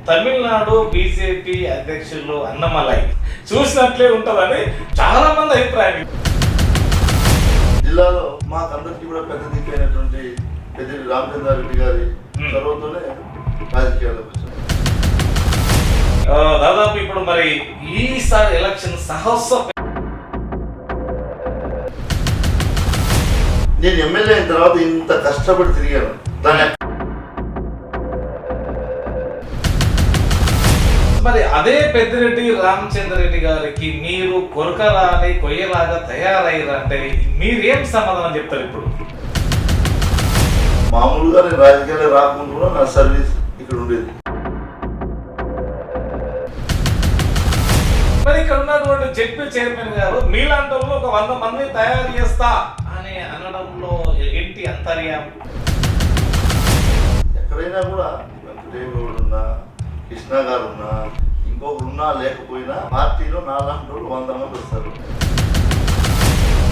Tamil Nadu BJP అధ్యక్షులు అన్నమలై చూసినట్లే ఉంటుందని చాలా మంది అభిప్రాయం. జిల్లాలో మాకందరికీ కూడా పెద్ద దిక్కైనటువంటి పెద్దిరెడ్డి రామచంద్రారెడ్డి గారి చొరవతోనే రాజకీయాల్లోకి వచ్చారు. దాదాపు ఇప్పుడు మరి ఈసారి ఎలక్షన్ సహస్ర నేను ఎమ్మెల్యే అయిన తర్వాత ఇంత కష్టపడి తిరిగాను. దాని మరి అదే పెద్దిరెడ్డి రామచంద్రరెడ్డి గారికి మీరు కొరకరాని కొయ్యలాగా తయారయ్యారంటే మీరేం సమాధానం చెప్తారు? ఇప్పుడు మామూలుగా నేను రాజకీయాలు రాకముందు కూడా నా సర్వీస్ ఇక్కడ ఉండేది. మరి ఇక్కడ ఉన్నటువంటి జెడ్పీ చైర్మన్ గారు మీలాంటి వాళ్ళు ఒక 100 మంది తయారు చేస్తా అని అనడంలో ఏంటి అంతర్యం? ఎక్కడైనా కూడా వెంకటేశ్వరుడు ఉన్నా, కృష్ణ గారు ఉన్నా, ఇంకొకరు ఉన్నా లేకపోయినా పార్టీలో నాలాంటి వాళ్ళు 100 మంది వస్తారు.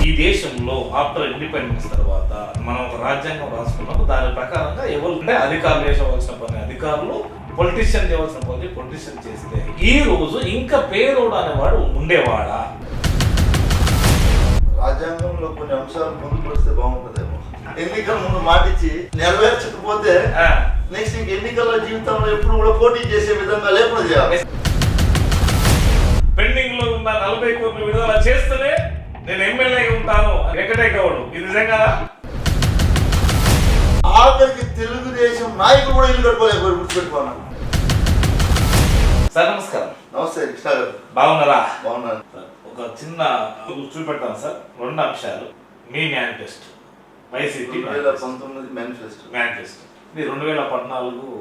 ఈ దేశంలో ఆఫ్టర్ ఇండిపెండెన్స్ తర్వాత మనం ఒక రాజ్యాంగం రాసుకున్నప్పుడు దాని ప్రకారంగా ఎవరు ఉంటే అధికారులు వేసవలసిన పని అధికారులు, పొలిటీషియన్ చేయవలసిన పని పొలిటీషియన్ చేస్తే ఈ రోజు ఇంకా పేరోడు అనేవాడు ఉండేవాడా? రాజ్యాంగంలో కొన్ని అంశాలు పొందుపరిస్తే బాగుంటుందేమో. ఎన్నికల ముందు మాటిచ్చి నెరవేర్చకపోతే నెక్స్ట్ ఇంక ఎన్నికల జీవితంలో ఎప్పుడు కూడా పోటీ చేసే విధంగా లేకుండా చేయాలి. పెండింగ్ లో ఉన్న 40 కోట్లు విడుదల చేస్తేనే నేను ఎమ్మెల్యే ఉంటాను వెంకటే గౌడ్. ఇది నిజంగా ఆఖరికి తెలుగుదేశం నాయకుడు కూడా ఇల్లు కట్టుకోలేకపోయి గుర్తుపెట్టుకున్నాను. సార్ నమస్కారం. నమస్తే కృష్ణ గారు. బాగున్నారా? బాగున్నాను. ఒక చిన్న చూపెడతాను సార్. 2 అంశాలు. మీ మేనిఫెస్టో వైసీపీ 2019 మేనిఫెస్టో, ఇది 2014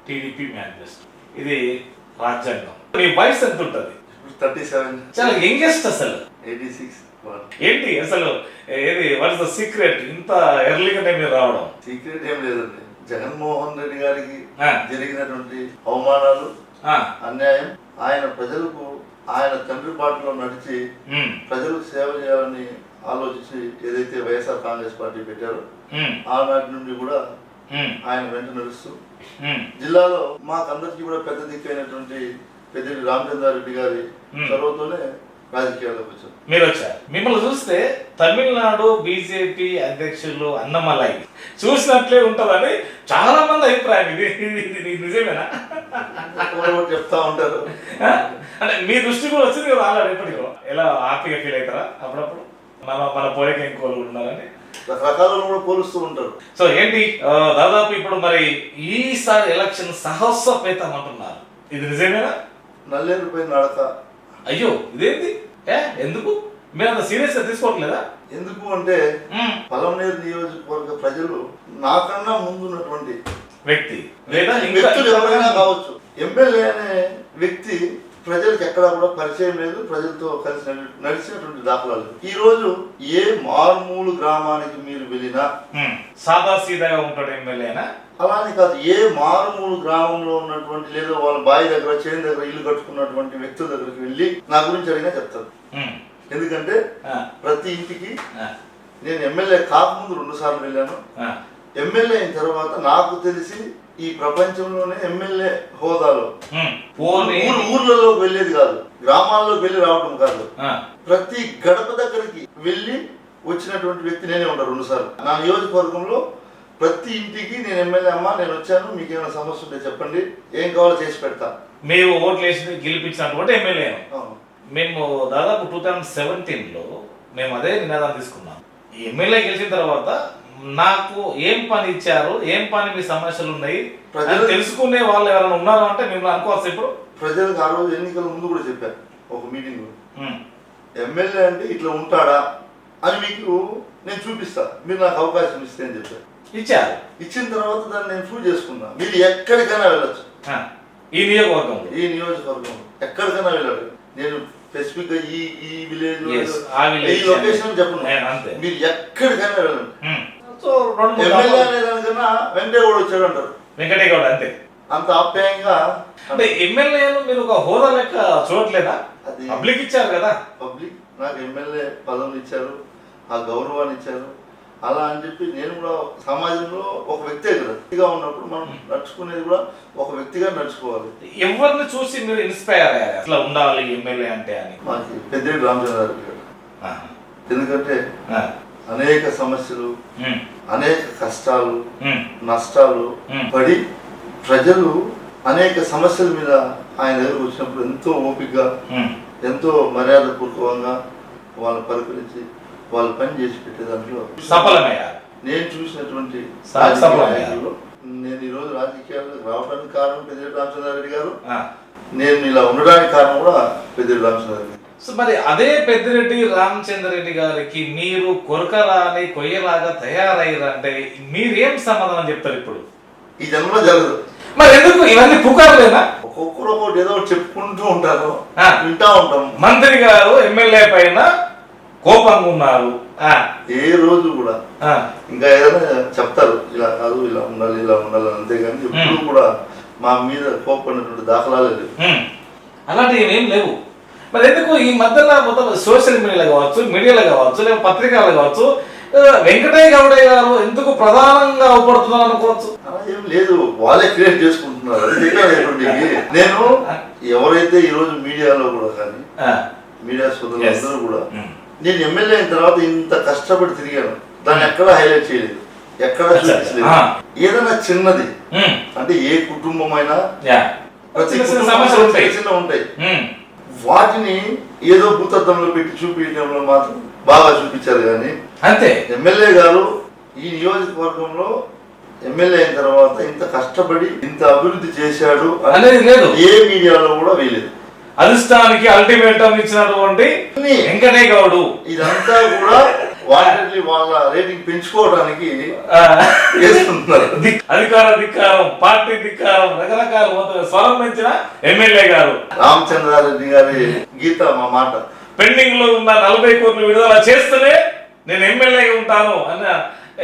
టీడీపీ మేనిఫెస్టో, ఇది రాజ్యాంగం. మీ వయసు ఎంత ఉంటుంది? 37. చాలా యంగెస్ట్ అసలు. 86. ఏంటి అసలు ఏది వాట్ ఇస్ ద సీక్రెట్ ఇంత ఎర్లీగానే మీరు రావడం? సీక్రెట్ ఏం లేదండి. జగన్మోహన్ రెడ్డి గారికి జరిగినటువంటి అవమానాలు, అన్యాయం, ఆయన ప్రజలకు ఆయన తండ్రి బాటలో నడిచి ప్రజలకు సేవ చేయాలని ఆలోచించి ఏదైతే వైఎస్ఆర్ కాంగ్రెస్ పార్టీ పెట్టారో ఆనాటి నుండి కూడా ఆయన వెంట నడుస్తూ జిల్లాలో మాకందరికీ కూడా పెద్ద దిక్కైనటువంటి పెద్దిరెడ్డి రామచంద్రారెడ్డి గారి చొరవతోనే రాజకీయాల్లోకి వచ్చారు. మీరు వచ్చారు. మిమ్మల్ని చూస్తే తమిళనాడు బీజేపీ అధ్యక్షులు అన్నమలై చూసినట్లే ఉంటుందని చాలా మంది అభిప్రాయం. ఇది నిజమేనా? చెప్తా ఉంటారు. అంటే మీ దృష్టి కూడా వచ్చింది కదా ఆల్రెడీ. ఎప్పటికో ఎలా హ్యాపీగా ఫీల్ అవుతారా అప్పుడప్పుడు మన పోలిక ఇంకోళ్ళు ఉన్నారని? రకరకాలను కూడా పోలుస్తూ ఉంటారు. సో ఏంటి దాదాపు ఇప్పుడు మరి ఈసారి ఎలక్షన్ సహస్రపేతం అంటున్నారు. ఇది నిజమేనా? నల్లేరు పై నడక. అయ్యో ఇదేంటి? ఎందుకు మీరు అంత సీరియస్ గా తీసుకోవట్లేదా? ఎందుకు అంటే పలమనేరు నియోజకవర్గ ప్రజలు నాకన్నా ముందున్నటువంటి వ్యక్తి లేదా వ్యక్తులు ఎవరైనా కావచ్చు, ఎమ్మెల్యే అనే వ్యక్తి ప్రజలకు ఎక్కడా కూడా పరిచయం లేదు, ప్రజలతో కలిసి నడిచినటువంటి దాఖలాలు. ఈ రోజు ఏ మారుమూలు గ్రామానికి మీరు వెళ్ళినా సాదా సీదాగా ఉంటాడు ఎమ్మెల్యేనా? అలానే కాదు, ఏ మారుమూలు గ్రామంలో ఉన్నటువంటి లేదా వాళ్ళ బావి దగ్గర చేను దగ్గర ఇల్లు కట్టుకున్నటువంటి వ్యక్తుల దగ్గరికి వెళ్ళి నా గురించి అడిగినా చెప్తారు. ఎందుకంటే ప్రతి ఇంటికి నేను ఎమ్మెల్యే కాకముందు 2 సార్లు వెళ్ళాను. ఎమ్మెల్యే అయిన తర్వాత నాకు తెలిసి ఈ ప్రపంచంలోనే ఎమ్మెల్యే హోదాలో ఊర్లలోకి వెళ్ళేది కాదు, గ్రామాల్లోకి వెళ్ళి రావడం కాదు, ప్రతి గడప దగ్గరికి వెళ్ళి వచ్చినటువంటి వ్యక్తి నేనే ఉంటాను 2 సార్లు. నా నియోజకవర్గంలో ప్రతి ఇంటికి నేను ఎమ్మెల్యే అమ్మా నేను వచ్చాను, మీకు ఏమైనా సమస్య ఉంటే చెప్పండి, ఏం కావాలో చేసి పెడతా. మేము ఓట్లు వేసి గెలిపించినటువంటి ఎమ్మెల్యే. మేము దాదాపు 2017లో మేము అదే నినాదం తీసుకున్నాం. ఎమ్మెల్యే గెలిచిన తర్వాత నాకు ఏం పని ఇచ్చారు, ఏం పని మీ సమస్యలు ఉన్నాయి తెలుసుకునే వాళ్ళు ఎవరైనా ఉన్నారు అంటే మిమ్మల్ని అనుకోవచ్చు. ఇప్పుడు ప్రజలకు ఆ రోజు ఎన్నికల ముందు కూడా చెప్పారు ఒక మీటింగ్, ఎమ్మెల్యే అంటే ఇట్లా ఉంటాడా అని మీకు నేను చూపిస్తా, మీరు నాకు అవకాశం ఇస్తే అని చెప్పారు. ఇచ్చారు. ఇచ్చిన తర్వాత దాన్ని నేను ప్రూవ్ చేసుకున్నా. మీరు ఎక్కడికైనా వెళ్ళొచ్చు, ఈ నియోజకవర్గంలో ఎక్కడికైనా వెళ్ళాలి. నేను స్పెసిఫిక్ గా ఈ విలేజ్ ఈ లొకేషన్ చెప్పను, మీరు ఎక్కడికైనా వెళ్ళండి. ఎమ్మెల్యే అనేదానికన్నా వెంకటేగౌడ వచ్చాడు అంటారు. వెంకటేగౌడ అంతే, అంత ఆప్యాయంగా. అంటే ఎమ్మెల్యేలు మీరు ఒక హోదా లెక్క చూడట్లేదా? అది పబ్లిక్ ఇచ్చారు కదా. పబ్లిక్ నాకు ఎమ్మెల్యే పదవులు ఇచ్చారు, ఆ గౌరవాన్ని ఇచ్చారు, అలా అని చెప్పి నేను కూడా సమాజంలో ఒక వ్యక్తే కదా, వ్యక్తిగా ఉన్నప్పుడు మనం నడుచుకునేది కూడా ఒక వ్యక్తిగా నడుచుకోవాలి. ఎవరిని చూసి మీరు ఇన్స్పైర్ అయ్యారు అట్లా ఉండాలి ఎమ్మెల్యే అంటే అని? మాకు పెద్దిరెడ్డి రామచంద్రారెడ్డి గారు. ఎందుకంటే అనేక సమస్యలు, అనేక కష్టాలు, నష్టాలు పడి ప్రజలు అనేక సమస్యల మీద ఆయన దగ్గరకు వచ్చినప్పుడు ఎంతో ఓపికగా, ఎంతో మర్యాదపూర్వకంగా వాళ్ళని పరిపాలించి వాళ్ళు పని చేసి పెట్టే దాంట్లో సఫలమయ్యారు. నేను చూసినటువంటి సఫలమయ్యారు. నేను ఈరోజు రాజకీయాలకు రావడానికి కారణం పెద్దిరెడ్డి రామచంద్రారెడ్డి గారు, నేను ఇలా ఉండడానికి కారణం కూడా పెద్దిరెడ్డి రామచంద్రారెడ్డి గారు. సో మరి అదే పెద్దిరెడ్డి రామచంద్రరెడ్డి గారికి మీరు కొరకరాని కొయ్యలాగా తయారయ్యారంటే మీరేం సమాధానం చెప్తారు ఇప్పుడు? ఈ జన్మలో జరగదు. మరి ఎందుకు ఇవన్నీ పుకారులేనా? ఒక్కొక్కరు ఒకటి ఏదో చెప్పుకుంటూ ఉంటారు, వింటా ఉంటాం. మంత్రి గారు ఎమ్మెల్యే పైన కోపంగా ఉన్నారు, ఏ రోజు కూడా ఇంకా ఏదైనా చెప్తారు ఇలా కాదు ఇలా ఉండాలి ఇలా ఉండాలి అంతేగాని ఎప్పుడు కూడా మా మీద కోపడినటువంటి దాఖలాలే లేవు. అలాంటివి ఏం లేవు. మరి ఎందుకు ఈ మధ్యలో మొత్తం సోషల్ మీడియాలో కావచ్చు, మీడియాలో కావచ్చు, లేదా పత్రికలు కావచ్చు, వెంకటయ్య గౌడ గారు ఎందుకు ప్రధానంగా అవపడుతున్నారు అనుకోవచ్చు? అలా ఏం లేదు, వాళ్ళే క్రియేట్ చేసుకుంటున్నారు. నేను ఎవరైతే ఈ రోజు మీడియాలో కూడా కానీ మీడియా సోదరులందరూ కూడా నేను ఎమ్మెల్యే అయిన తర్వాత ఇంత కష్టపడి తిరిగాను, దాన్ని ఎక్కడ హైలైట్ చేయలేదు, ఎక్కడ చూపించలేదు. ఏదైనా చిన్నది అంటే ఏ కుటుంబం అయినా ప్రతి చిన్న ఉంటాయి, వాటిని ఏదో భూతత్వంలో పెట్టి చూపించడంలో మాత్రం బాగా చూపించారు. కానీ అంతే ఎమ్మెల్యే గారు ఈ నియోజకవర్గంలో ఎమ్మెల్యే అయిన తర్వాత ఇంత కష్టపడి ఇంత అభివృద్ధి చేశాడు అనేది లేదు, ఏ మీడియాలో కూడా వేయలేదు. అధిష్టానికి అల్టిమేటం ఇచ్చినటువంటి వెంకటయ్య గౌడ్ ఇదంతా కూడా వాళ్ళ రేటింగ్ పెంచుకోవడానికి చేస్తున్నారు. అధికార ధిక్కారం, పార్టీ ధిక్కారం, రకరకాల స్వరం పెంచిన ఎమ్మెల్యే గారు రామచంద్రారెడ్డి గారి గీత మా మాట. పెండింగ్ లో ఉన్న 40 కోట్లు విడుదల చేస్తేనే నేను ఎమ్మెల్యేగా ఉంటాను అన్న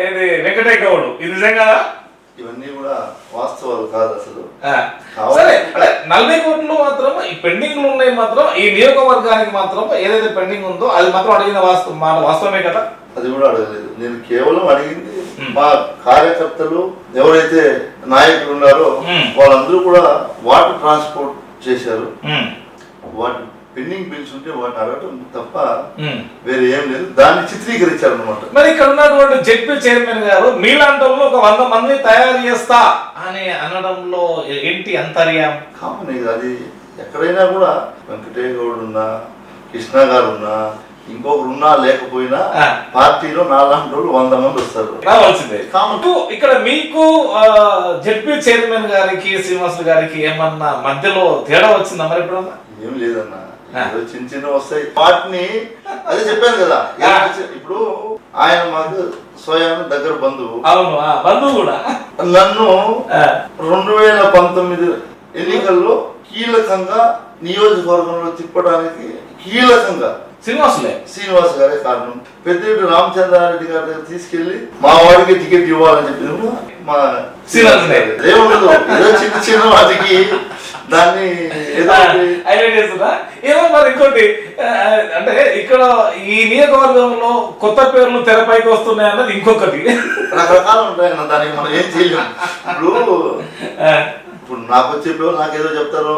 ఇది వెంకటయ్య గౌడ్. ఇది నిజంగా ఇవన్నీ కూడా వాస్తవాలు కాదు అసలు. సరే 40 కోట్లు మాత్రం ఈ పెండింగ్ ఉన్నాయి, మాత్రం ఈ నియోజకవర్గానికి మాత్రం ఏదైతే పెండింగ్ ఉందో అది మాత్రం అడిగిన వాస్తవమే కదా? అది కూడా అడగలేదు. నేను కేవలం అడిగింది మా కార్యకర్తలు ఎవరైతే నాయకులు ఉన్నారో వాళ్ళందరూ కూడా వాటర్ ట్రాన్స్పోర్ట్ చేశారు, వాటి పెండింగ్ బిల్స్ ఉంటే వాటిని అడగటం తప్ప వేరే ఏం లేదు. దాన్ని చిత్రీకరించారు అనమాట. మరి ఇక్కడ ఉన్నటువంటి జెడ్పీ చైర్మన్ గారు మీలాంటి ఒక 100 మంది తయారు చేస్తా అని అనడంలో ఏంటి అంతర్యం? కామన్ అది ఎక్కడైనా కూడా వెంకటయ్య గౌడ్ ఉన్నా, కృష్ణ గారు ఉన్నా, ఇంకొకరు ఉన్నా లేకపోయినా పార్టీలో నాలాంటి వాళ్ళు 100 మంది వస్తారు, రావాల్సిందే. ఇక్కడ మీకు జెడ్పీ చైర్మన్ గారికి శ్రీనివాస్ గారికి ఏమన్నా మధ్యలో తేడా వచ్చిందా? మరి ఇప్పుడు ఏం లేదన్నా, చిన్న చిన్న వస్తాయి వాటిని. అదే చెప్పాను కదా, ఇప్పుడు ఆయన మాకు స్వయం దగ్గర బంధువు. అవును, బంధువు కూడా. నన్ను 2019 ఎన్నికల్లో కీలకంగా నియోజకవర్గంలో తిప్పడానికి కీలకంగా శ్రీనివాస్ గారే కారణం. పెద్దిరెడ్డి రామచంద్రారెడ్డి గారి దగ్గర తీసుకెళ్లి మా వాడికి టికెట్ ఇవ్వాలని చెప్పి మా ఏముండదు, ఏదో చిన్న చిన్న వాటికి దాన్ని ఏదో హైలైట్ చేస్తున్నా. ఏమో మరి ఇంకోటి అంటే ఇక్కడ ఈ నియోజకవర్గంలో కొత్త పేర్లు తెరపైకి వస్తున్నాయి అన్నది ఇంకొకటి. రకరకాలు ఉంటాయన్న, దానికి మనం ఏం చేయలేము. ఇప్పుడు నాకు వచ్చి చెప్పేవాళ్ళు నాకేదో చెప్తారు,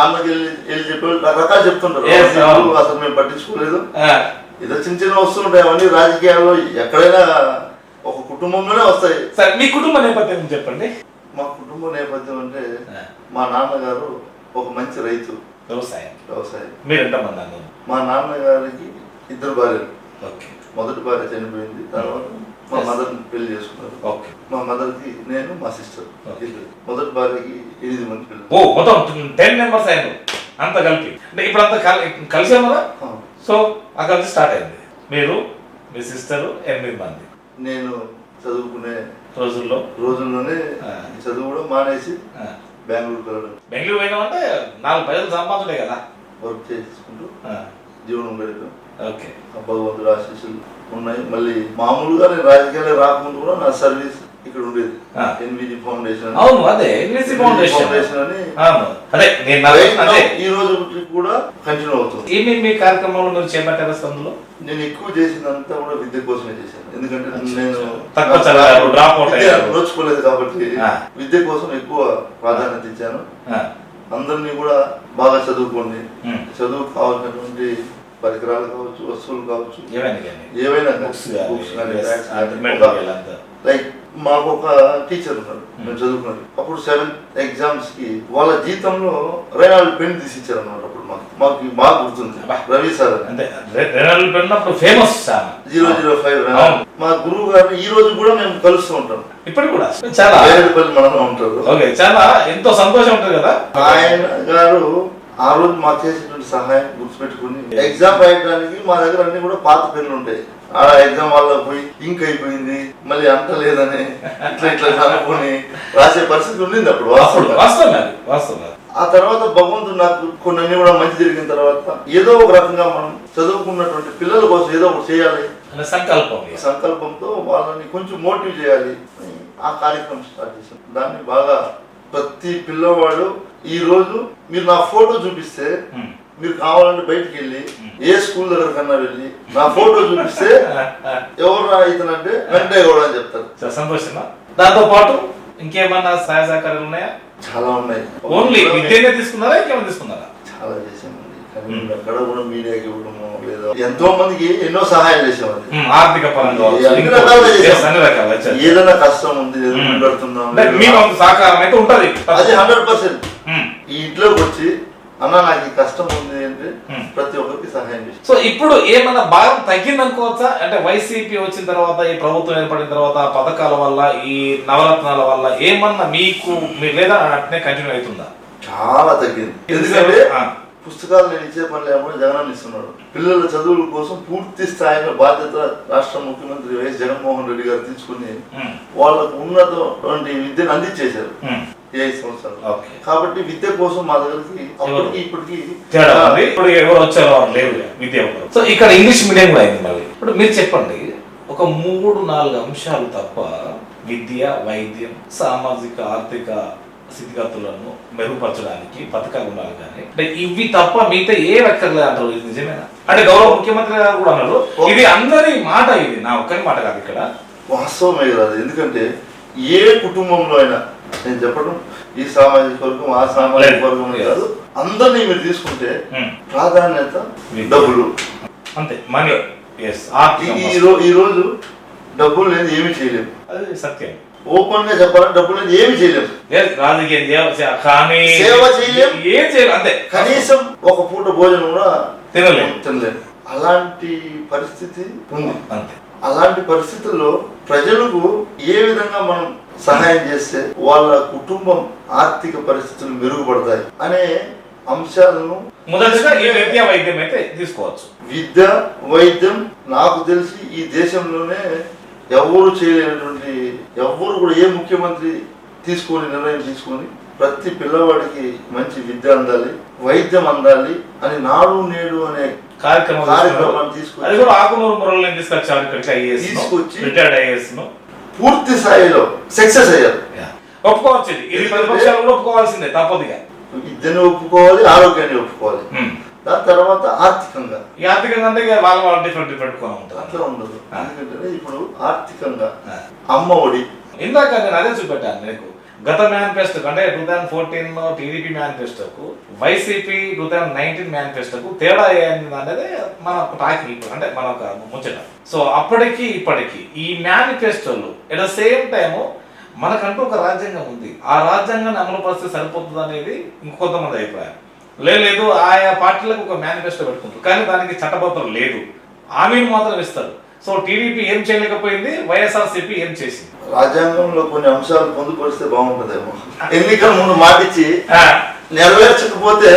ఆమెకి వెళ్ళి చెప్పేవాళ్ళు రకరకాలు చెప్తుంటారు. అసలు మేము పట్టించుకోలేదు, ఏదో చిన్న చిన్న వస్తుంటాయి. అవన్నీ రాజకీయాల్లో ఎక్కడైనా ఒక కుటుంబంలోనే వస్తాయి. సరే, మీ కుటుంబ నేపథ్యం చెప్పండి. మా కుటుంబ నేపథ్యం అంటే మా నాన్నగారు ఒక మంచి రైతు, వ్యవసాయం. మీరు ఎంతమంది అన్నారు? మా నాన్నగారికి 2 భార్యలు. మొదటి భార్య చనిపోయింది, తర్వాత మా మదర్ పెళ్లి చేసుకున్నారు. మా మదర్ కి నేను, మా సిస్టర్. మొదటి భార్యకి 8 మంది పిల్లలు. మొత్తం 10 మెంబర్స్ అయ్యారు అంత కలిపి. అంటే ఇప్పుడు అంతా కలిసాం కదా. సో అక్కడ నుంచి స్టార్ట్ అయింది. మీరు, మీ సిస్టర్, 8 మంది. నేను చదువుకునే రోజుల్లోనే చదువు కూడా మానేసి బెంగళూరు వెళ్ళడం. బెంగళూరు పోయినా అంటే 4 పైసలు సంపాదించలే కదా, వర్క్ చేసుకుంటూ జీవనం గడిపాం. ఓకే, భగవంతుడు ఆశీస్సులు ఉన్నాయి. మళ్ళీ మామూలుగా నేను రాజకీయాలు రాకముందు కూడా నా సర్వీస్ ఇక్కడ ఉండేది ఎన్విజి ఫౌండేషన్. అవును, అదే ఎన్విజి ఫౌండేషన్ అని. అవును, అదే నేను ఈ రోజు కూడా కంటిన్యూ అవుతుంది. ఏమేమి మీ కార్యక్రమంలో మీరు చేపట్టారు అందులో? నేను ఎక్కువ చేసిందంతా కూడా విద్య కోసమే చేశాను. ఎందుకంటే నేను నోచుకోలేదు కాబట్టి విద్య కోసం ఎక్కువ ప్రాధాన్యత ఇచ్చాను. అందరినీ కూడా బాగా చదువుకోండి, చదువు కావాల్సినటువంటి పరికరాలు కావచ్చు, వస్తువులు కావచ్చు, ఏవైనా లైక్ మాకు ఒక టీచర్ ఉన్నారు, మేము చదువుకున్నాం. అప్పుడు 7th ఎగ్జామ్స్ కి వాళ్ళ జీతంలో రేనాల్డ్ పెన్ తీసి ఇచ్చారు అన్నమాట. అప్పుడు మాకు బాగా గుర్తుంది, రవి సార్ ఫేమస్ 005 మా గురువు గారిని ఈ రోజు కూడా మేము కలుస్తూ ఉంటాం. ఇప్పుడు కూడా చాలా మనలో ఉంటారు. చాలా ఎంతో సంతోషం ఉంటుంది కదా. ఆయన గారు ఆ రోజు మాకు చేసినటువంటి సహాయం గుర్తుపెట్టుకుని ఎగ్జామ్ రాయడానికి మా దగ్గర అన్ని కూడా పాత పెన్నులు ఉంటాయి. ఆ ఎగ్జామ్ వల్ల పోయి ఇంక్ అయిపోయింది, మళ్ళీ అంత లేదని ఇట్లా అనుకుని రాసే పరిస్థితి ఉండింది అప్పుడు. ఆ తర్వాత భగవంతుడు నాకు కొన్ని కూడా మంచి జరిగిన తర్వాత ఏదో ఒక రకంగా మనం చదువుకున్నటువంటి పిల్లల కోసం ఏదో ఒకటి చేయాలి సంకల్పంతో వాళ్ళని కొంచెం మోటివ్ చేయాలి. ఆ కార్యక్రమం స్టార్ట్ చేశాం. దాన్ని బాగా ప్రతి పిల్లవాడు ఈ రోజు మీరు నా ఫోటో చూపిస్తే, మీరు కావాలంటే బయటికి వెళ్ళి ఏ స్కూల్ దగ్గర కన్నా వెళ్ళి నా ఫోటో చూపిస్తే ఎవరు రాయితనంటే వెంకటయ్య గౌడ అని చెప్తారు. సంతోషమా? దాంతో పాటు ఇంకేమన్నా సహాయ సహకారాలు ఉన్నాయా? చాలా ఉన్నాయి. ఓన్లీ విద్యనే తీసుకున్నారా, ఇంకేమైనా తీసుకున్నారా? చాలా చేసామండి. అక్కడ కూడా మీడియాకి ఇవ్వడము లేదా ఎంతో మందికి ఎన్నో సహాయం చేసామండి. ఆర్థిక పరంగా ఏదైనా కష్టం ఉంది, పెడుతున్నాం, సహకారం అయితే ఉంటది. అది 100%. ఈ ఇంట్లోకి వచ్చి అన్న నాకు ఈ కష్టం ఉంది అంటే ప్రతి ఒక్కరికి సహాయం చేసి. సో ఇప్పుడు ఏమన్నా భారం తగ్గింది అనుకోవచ్చా? అంటే వైసీపీ వచ్చిన తర్వాత, ఈ ప్రభుత్వం ఏర్పడిన తర్వాత, పథకాల వల్ల, ఈ నవరత్నాల వల్ల ఏమన్నా మీకు లేదా అట్నే కంటిన్యూ అవుతుందా? చాలా తగ్గింది. ఎందుకంటే పుస్తకాలు నేను ఇచ్చే పని లేకుండా జగన్ ఇస్తున్నాడు. పిల్లల చదువుల కోసం పూర్తి స్థాయిలో బాధ్యత రాష్ట్ర ముఖ్యమంత్రి వైఎస్ జగన్మోహన్ రెడ్డి గారు తీసుకుని వాళ్ళకు ఉన్నటువంటి విద్యను అందించేశారు 5 సంవత్సరాలు. కాబట్టి విద్య కోసం మా దగ్గరికి అప్పటికి ఇప్పటికి ఎవరు వచ్చారో లేదు విద్య. సో ఇక్కడ ఇంగ్లీష్ మీడియం కూడా అయింది. మళ్ళీ ఇప్పుడు మీరు చెప్పండి, ఒక 3-4 అంశాలు తప్ప విద్య, వైద్యం, సామాజిక ఆర్థిక స్థితిగతులను మెరుగుపరచడానికి పథకాలు ఉండాలి. కానీ అంటే ఇవి తప్ప మిగతా ఏ అక్కర్లేదు అంటారు. ఇది నిజమేనా? అంటే గౌరవ ముఖ్యమంత్రి గారు కూడా అన్నారు, ఇది అందరి మాట, ఇది నా ఒక్కరి మాట కాదు, ఇక్కడ వాస్తవమే కాదు. ఎందుకంటే ఏ కుటుంబంలో అయినా నేను చెప్పడం ఈ సామాజిక వర్గం ఆ సామాజిక వర్గం కాదు, అందరినీ మీరు తీసుకుంటే ప్రాధాన్యత డబ్బులు అంతే, మనీ. ఈ రోజు డబ్బులు లేదు ఏమి చేయలేము, అది సత్యం. ఓపెన్ గా చెప్పాలంటే డబ్బులు లేదు ఏమి చేయలేము. సేవ చేయలేము, ఏం చేయలేము. అంతే, కనీసం ఒక పూట భోజనం కూడా తినలేము. అలాంటి పరిస్థితి ఉంది. అంతే, అలాంటి పరిస్థితుల్లో ప్రజలకు ఏ విధంగా మనం సహాయం చేస్తే వాళ్ళ కుటుంబం ఆర్థిక పరిస్థితులు మెరుగుపడతాయి అనే అంశాలను మొదటిగా ఈ విద్య, వైద్యం అయితే తీసుకోవచ్చు. విద్య, వైద్యం నాకు తెలిసి ఈ దేశంలోనే ఎవరు చేయలేనటువంటి, ఎవరు కూడా ఏ ముఖ్యమంత్రి నిర్ణయం తీసుకొని ప్రతి పిల్లవాడికి మంచి విద్య అందాలి, వైద్యం అందాలి అని నాడు నేడు అనే కార్యక్రమాన్ని తీసుకొచ్చి పూర్తి స్థాయిలో సక్సెస్ అయ్యారు. ఒప్పుకోవచ్చు, ఇది ప్రతిపక్షాలు కూడా ఒప్పుకోవాల్సిందే, తప్పదుగా. విద్యను ఒప్పుకోవాలి, ఆరోగ్యాన్ని ఒప్పుకోవాలి. దాని తర్వాత ఆర్థికంగా అంటే వాళ్ళ డిఫరెంట్ అట్లా ఉండదు. ఎందుకంటే ఇప్పుడు ఆర్థికంగా అమ్మ ఒడి, ఇందాక నేను అదే చూపెట్టాను మీకు. గత మేనిఫెస్టో అంటే 2014 టీడీపీ మేనిఫెస్టోకు, వైసీపీ 2019 మేనిఫెస్టోకు తేడా అనేది మన టాకింగ్, అంటే మన ఒక ముచ్చట. సో అప్పటికి ఇప్పటికి ఈ మేనిఫెస్టోలు ఎట్ ద సేమ్ టైము మనకంటూ ఒక రాజ్యాంగం ఉంది, ఆ రాజ్యాంగాన్ని అమలు పరిస్థితి సరిపోతుంది అనేది ఇంకొంతమంది అభిప్రాయం. లేదు, ఆయా పార్టీలకు ఒక మేనిఫెస్టో పెట్టుకుంటారు, కానీ దానికి చట్టబద్ధం లేదు, హామీని మాత్రం ఇస్తారు. సో టీడీపీ ఏం చేయలేకపోయింది, వైఎస్ఆర్సీపీ ఏం చేసింది? రాజ్యాంగంలో కొన్ని అంశాలు పొందుపరిస్తే బాగుంటుందేమో. ఎన్నికల ముందు మాటిచ్చి నెరవేర్చకపోతే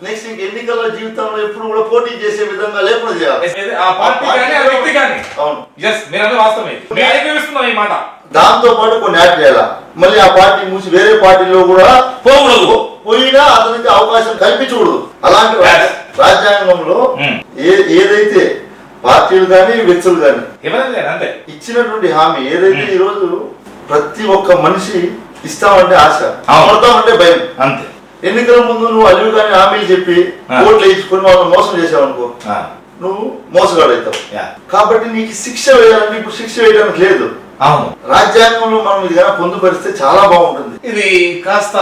నెక్స్ట్ ఎన్నికల జీవితంలో ఎప్పుడు కూడా పోటీ చేసే విధంగా లేకుండా చేయాలి. దాంతో పాటు కొన్ని యాడ్ చేయాలి. మళ్ళీ ఆ పార్టీ మూసి వేరే పార్టీలో కూడా పోకూడదు, పోయినా అతనికి అవకాశం కల్పించకూడదు. అలాంటి రాజ్యాంగంలో ఏదైతే పార్టీలు కానీ వ్యక్తులు కానీ ఇచ్చినటువంటి హామీ ఏదైతే ఈ రోజు ప్రతి ఒక్క మనిషి ఇస్తామంటే ఆశ, అవును. అమర్తామంటే భయం. అంతే. ఎన్నికల ముందు నువ్వు అలివి కానీ హామీలు చెప్పి ఓట్లు వేయించుకొని వాళ్ళని మోసం చేసావు అనుకో, నువ్వు మోసగాడు అవుతావు. కాబట్టి నీకు శిక్ష వేయాలని ఇప్పుడు శిక్ష వేయడానికి లేదు. అవును, రాజ్యాంగంలో మనం ఇది కానీ పొందుపరిస్తే చాలా బాగుంటుంది. ఇది కాస్త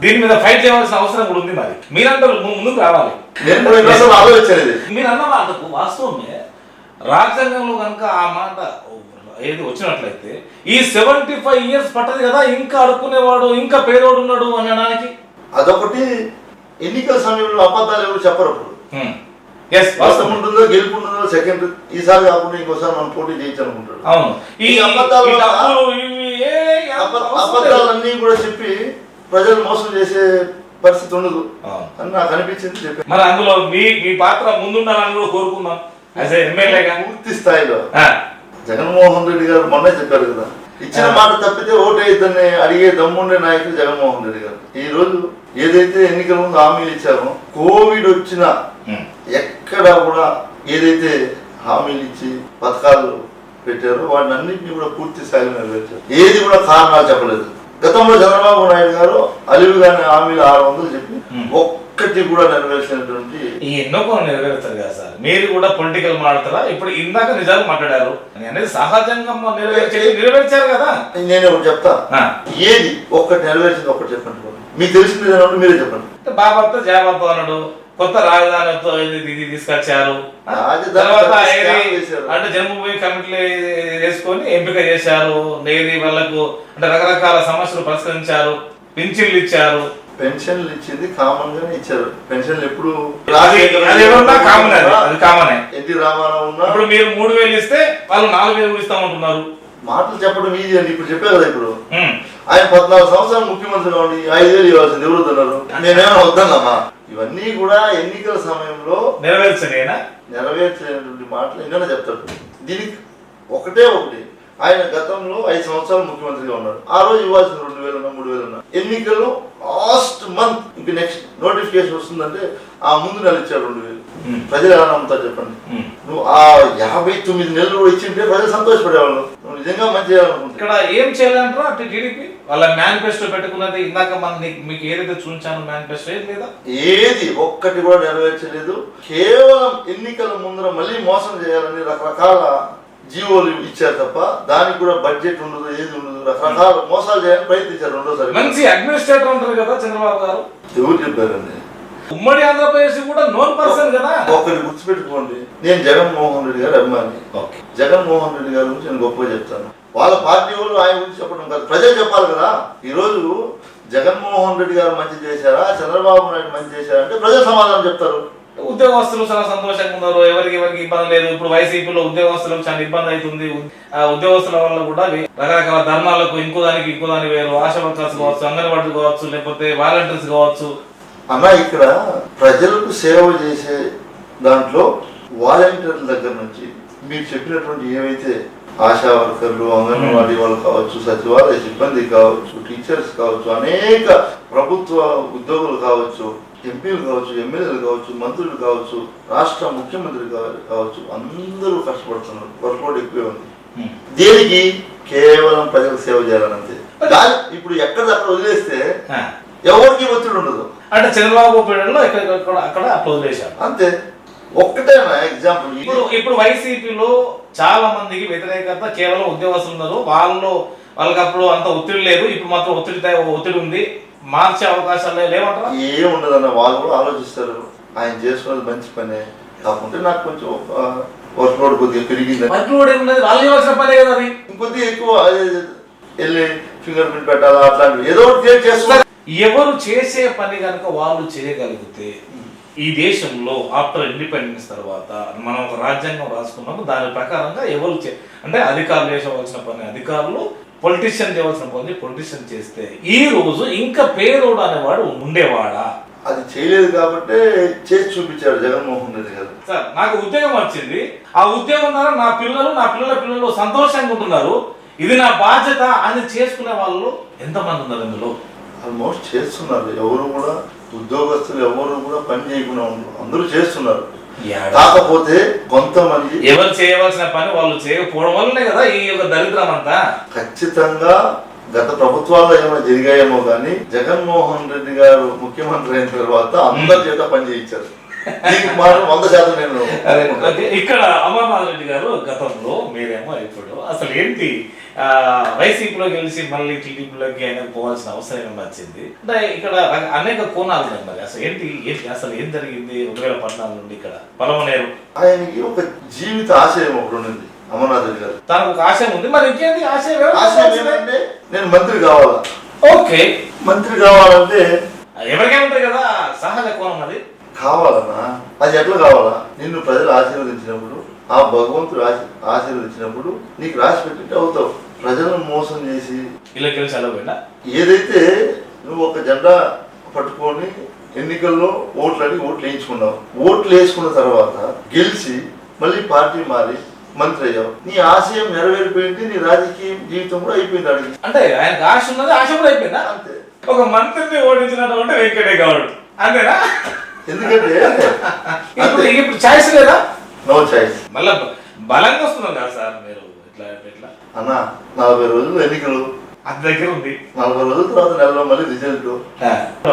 దీని మీద ఫైట్ చేయవలసిన అవసరం కూడా ఉంది. మరి మీరందరూ ముందుకు రావాలి. నేను కూడా ఇంకోసారి ఆలోచించలేదు. మీరు అన్న మాటకు వాస్తవమే. రాజ్యాంగంలో కనుక ఆ మాట ఏది వచ్చినట్లయితే ఈ 75 years పట్టదు కదా ఇంకా అడుక్కునేవాడు ఇంకా పేదోడు ఉన్నాడు అనడానికి. అదొకటి. ఎన్నికల సమయంలో అబద్ధాలు ఎవరు చెప్పరు. అప్పుడు వాస్తవం ఉంటుందో గెలుపు ఉంటుందో సెకండ్, ఈసారి కాకుండా ఇంకోసారి మనం పోటీ చేయించాలనుకుంటాడు. అవును, ఈ అబద్ధాలన్నీ కూడా చెప్పి ప్రజలు మోసం చేసే పరిస్థితి ఉండదు అని నాకు అనిపించింది. చెప్పి మరి అందులో మీ మీ పాత్ర ముందుండాలని కూడా కోరుకుందాం. యాజ్ ఎమ్మెల్యేగా పూర్తి స్థాయిలో జగన్మోహన్ రెడ్డి గారు మొన్నే చెప్పారు కదా, ఇచ్చిన మాట తప్పితే ఓటు వేయద్దని అడిగే దమ్ముండే నాయకుడు జగన్మోహన్ రెడ్డి గారు. ఈ రోజు ఏదైతే ఎన్నికల ముందు హామీలు ఇచ్చారో, కోవిడ్ వచ్చిన ఎక్కడ కూడా ఏదైతే హామీలు ఇచ్చి పథకాలు పెట్టారో వాటిని అన్నింటినీ కూడా పూర్తి స్థాయిలో నెరవేర్చారు. ఏది కూడా కారణాలు చెప్పలేదు. గతంలో చంద్రబాబు నాయుడు గారు అలివి గాని హామీలు 600 చెప్పి ఒక్కటి కూడా నెరవేర్చినటువంటి ఎన్నో కొన్ని నెరవేరుతారు కదా సార్. మీరు కూడా పొలిటికల్ మాట్లాడతారా? ఇప్పుడు ఇందాక నిజాలు మాట్లాడారు అనేది సహజంగా నెరవేర్చారు కదా. నేను ఒకటి చెప్తా, ఏది ఒక్కటి నెరవేర్చింది ఒక్కటి చెప్పండి. మీకు తెలిసింది మీరే చెప్పండి. బాబాతో జాబాతో అన్నాడు, కొత్త రాజధానితో ఇది తీసుకొచ్చారు. తర్వాత అంటే జన్మభూమి కమిటీలు వేసుకొని ఎంపిక చేశారు. నేది వాళ్ళకు అంటే రకరకాల సమస్యలు పరిష్కరించారు. పింఛన్లు ఇచ్చారు. పెన్షన్లు ఇచ్చింది కామన్ గానే ఇచ్చారు. పెన్షన్లు ఎప్పుడు కామనే. ఎన్టీ రామారావు ఉన్నా ఇప్పుడు మీరు 3000 ఇస్తే వాళ్ళు 4000 ఇస్తామంటున్నారు. మాటలు చెప్పడం ఈజీ అండి. ఇప్పుడు చెప్పే కదా. ఇప్పుడు ఆయన 14 సంవత్సరాలు ముఖ్యమంత్రిగా ఉండి 5000 ఇవ్వాల్సింది ఎవరు వద్దన్నారు? నేనేమో వద్దన్నామా? ఇవన్నీ కూడా ఎన్నికల సమయంలో నెరవేర్చలేనటువంటి మాటలు ఎన్నైనా చెప్తాడు. దీనికి ఒకటే ఒకటి, ఆయన గతంలో 5 సంవత్సరాలు ముఖ్యమంత్రిగా ఉన్నారు. ఆ రోజు ఇవ్వాల్సిన 2000 3000 ఎన్నికలు లాస్ట్ మంత్ ఇంక నెక్స్ట్ నోటిఫికేషన్ వస్తుందంటే ఆ ముందు నెల ఇచ్చారు 2000. ప్రజలు ఎలా నమ్ముతారు చెప్పండి? నువ్వు ఆ 59 నెలలు కూడా ఇచ్చింటే ప్రజలు సంతోషపడేవాళ్ళు. నువ్వు నిజంగా మంచి చేయాలనుకుంటా. ఇక్కడ ఏం చేయాలంటారా? అటు టీడీపీ వాళ్ళ మేనిఫెస్టో పెట్టుకున్నది ఇందాక మీకు ఏదైతే చూపించాను మేనిఫెస్టో ఏది లేదా? ఏది ఒక్కటి కూడా నెరవేర్చలేదు. కేవలం ఎన్నికల ముందర మళ్ళీ మోసం చేయాలని రకరకాల జీవోలు ఇచ్చారు తప్ప దానికి కూడా బడ్జెట్ ఉండదు, ఏది ఉండదు. రకరకాల మోసాలు చేయాలని ప్రయత్నించారు. రెండోసారి మంచి అడ్మినిస్ట్రేటర్ ఉంటారు కదా చంద్రబాబు గారు. ఎవరు చెప్పారండి? ఉమ్మడి ఆంధ్రప్రదేశ్ కూడా నోన్ పర్సన్ కదా. ఒకటి గుర్తుపెట్టుకోండి, నేను జగన్మోహన్ రెడ్డి గారు అభిమాని. జగన్మోహన్ రెడ్డి గారి గురించి నేను గొప్పగా చెప్తాను. వాళ్ళ పార్టీ వాళ్ళు ఆయన గురించి చెప్పడం కాదు, ప్రజలు చెప్పాలి కదా. ఈ రోజు జగన్మోహన్ రెడ్డి గారు మంచి చేశారా, చంద్రబాబు నాయుడు మంచి చేశారా అంటే ప్రజలు సమాధానం చెప్తారు. ఉద్యోగస్తులు చాలా సంతోషంగా ఉన్నారు. ఎవరికి ఇబ్బంది లేదు. ఇప్పుడు వైసీపీలో ఉద్యోగస్తులకు చాలా ఇబ్బంది అవుతుంది. ఉద్యోగస్తుల వల్ల కూడా రకరకాల ధర్నాలకు ఇంకో దానికి వేరు, ఆశా వర్కర్స్ కావచ్చు, అంగన్వాడీ కావచ్చు, లేకపోతే వాలంటీర్స్ కావచ్చు. అన్న ఇక్కడ ప్రజలకు సేవ చేసే దాంట్లో వాలంటీర్ల దగ్గర నుంచి మీరు చెప్పినటువంటి ఏవైతే ఆశా వర్కర్లు, అంగన్వాడీ వాళ్ళు కావచ్చు, సచివాలయ సిబ్బంది కావచ్చు, టీచర్స్ కావచ్చు, అనేక ప్రభుత్వ ఉద్యోగులు కావచ్చు, ఎంపీలు కావచ్చు, ఎమ్మెల్యేలు కావచ్చు, మంత్రులు కావచ్చు, రాష్ట్ర ముఖ్యమంత్రి కావచ్చు, అందరూ కష్టపడుతున్నారు. వర్క్లోడ్ ఎక్కువే ఉంది. దేనికి? కేవలం ప్రజలకు సేవ చేయాలని అంతే. ఇప్పుడు ఎక్కడిదక్కడ వదిలేస్తే ఎవరికి ఒత్తిడి ఉండదు. అంటే చంద్రబాబు పీరియడ్లో అక్కడ అట్లా వదిలేశారు అంతే. ఒక్కటేనా ఎగ్జాంపుల్. ఇప్పుడు వైసీపీలో చాలా మందికి వ్యతిరేకత కేవలం ఉద్యోగస్తులు ఉన్నారు. వాళ్ళకి అప్పుడు అంత ఒత్తిడి లేదు. ఇప్పుడు మాత్రం ఒత్తిడి ఉంది. మార్చే అవకాశాలు లేవంటారా? ఏం ఉండదన్న. వాళ్ళు కూడా ఆలోచిస్తారు. ఆయన చేసుకున్నది మంచి పనే, కాకుంటే నాకు కొంచెం వర్క్ లోడ్ కొద్దిగా పెరిగింది. వర్క్ లోడ్ ఏమున్నది? వాళ్ళు చేయాల్సిన పనే కదా. అది ఇంకొద్దిగా ఎక్కువ వెళ్ళి ఫింగర్ ప్రింట్ పెట్టాలా అట్లాంటివి ఏదో ఒకటి క్రియేట్ చేస్తున్నారు. ఎవరు చేసే పని కనుక వాళ్ళు చేయగలిగితే ఈ దేశంలో ఆఫ్టర్ ఇండిపెండెన్స్ తర్వాత మనం ఒక రాజ్యాంగం రాసుకున్నాము. దాని ప్రకారంగా ఎవరు అంటే అధికారులు చేసవలసిన పని అధికారులు, పొలిటీషియన్ చేయవలసిన పని పొలిటీషియన్ చేస్తే ఈ రోజు ఇంకా పేదోడు అనేవాడు ఉండేవాడా? అది చేయలేదు కాబట్టి చేసి చూపించారు జగన్మోహన్ రెడ్డి గారు. సార్ నాకు ఉద్యోగం వచ్చింది. ఆ ఉద్యోగం ద్వారా నా పిల్లలు సంతోషంగా ఉంటున్నారు. ఇది నా బాధ్యత అని చేసుకునే వాళ్ళు ఎంతమంది ఉన్నారు? ఇందులో ఆల్మోస్ట్ చేస్తున్నారు. ఎవరు కూడా ఉద్యోగస్తులు ఎవరు కూడా పని చేయకుండా ఉన్నారు. అందరూ చేస్తున్నారు. కాకపోతే కొంతమంది ఎవరు చేయవలసిన పని వాళ్ళు చేయకపోవడం వల్లనే కదా ఈ యొక్క దరిద్రం అంతా. ఖచ్చితంగా గత ప్రభుత్వాల్లో ఏమైనా జరిగాయేమో కానీ జగన్మోహన్ రెడ్డి గారు ముఖ్యమంత్రి అయిన తర్వాత అందరి చేత పని చేయించారు. దీనికి మాత్రం 100% నేను ఇక్కడ అమర్నాథ్ రెడ్డి గారు గతంలో, మీరేమో ఇప్పుడు అసలు ఏంటి వైసీపీలో గెలిచి మళ్ళీ టీడీపీలోకి ఆయన పోవాల్సిన అవసరం వచ్చింది అంటే ఇక్కడ అనేక కోణాలు ఉన్నాయి. మరి అసలు ఏంటి అసలు ఏం జరిగింది 2014 నుండి ఇక్కడ పలమనేరు? ఆయనకి ఒక జీవిత ఆశయం ఒకటి ఉన్నది అమర్నాథ్ రెడ్డి గారు. తనకు ఒక ఆశయం ఉంది. మరి ఇంకేంటి ఆశయం? ఏంటంటే నేను మంత్రి కావాలా. ఓకే, మంత్రి కావాలంటే ఎవరికైనా ఉంటాయి కదా సహజ కోణం. అది కావాలన్నా అది ఎట్లా కావాలా? నిన్ను ప్రజలు ఆశీర్వదించినప్పుడు, ఆ భగవంతుడు ఆశీర్వదించినప్పుడు నీకు రాసి పెట్టింటే అవుతావు. ప్రజలను మోసం చేసి ఇలా గెలిచి అలవైనా ఏదైతే నువ్వు ఒక జెండా పట్టుకొని ఎన్నికల్లో ఓట్లు వేయించుకున్నావు. ఓట్లు వేసుకున్న తర్వాత గెలిచి మళ్ళీ పార్టీ మారి మంత్రి అయ్యావు. నీ ఆశయం నెరవేరిపోయింది, నీ రాజకీయ జీవితం కూడా అయిపోయింది. అడిగి అంటే ఆయనకు ఆశ ఉన్నది, ఆశ కూడా అయిపోయిందా? అంతే. ఒక మంత్రిని ఓడించినట్టు వెంకటే గౌడ్ అంతేనా? ఎందుకంటే ఇప్పుడు ఛాయిస్ లేదా? No choice. మళ్ళా బలంగా వస్తున్నాం కదా సార్ మీరు ఇట్లా ఇట్లా అన్నా 40 రోజులు ఎన్నికలు అది దగ్గర ఉంది. 40 రోజుల తర్వాత నెలలో మళ్ళీ రిజల్ట్.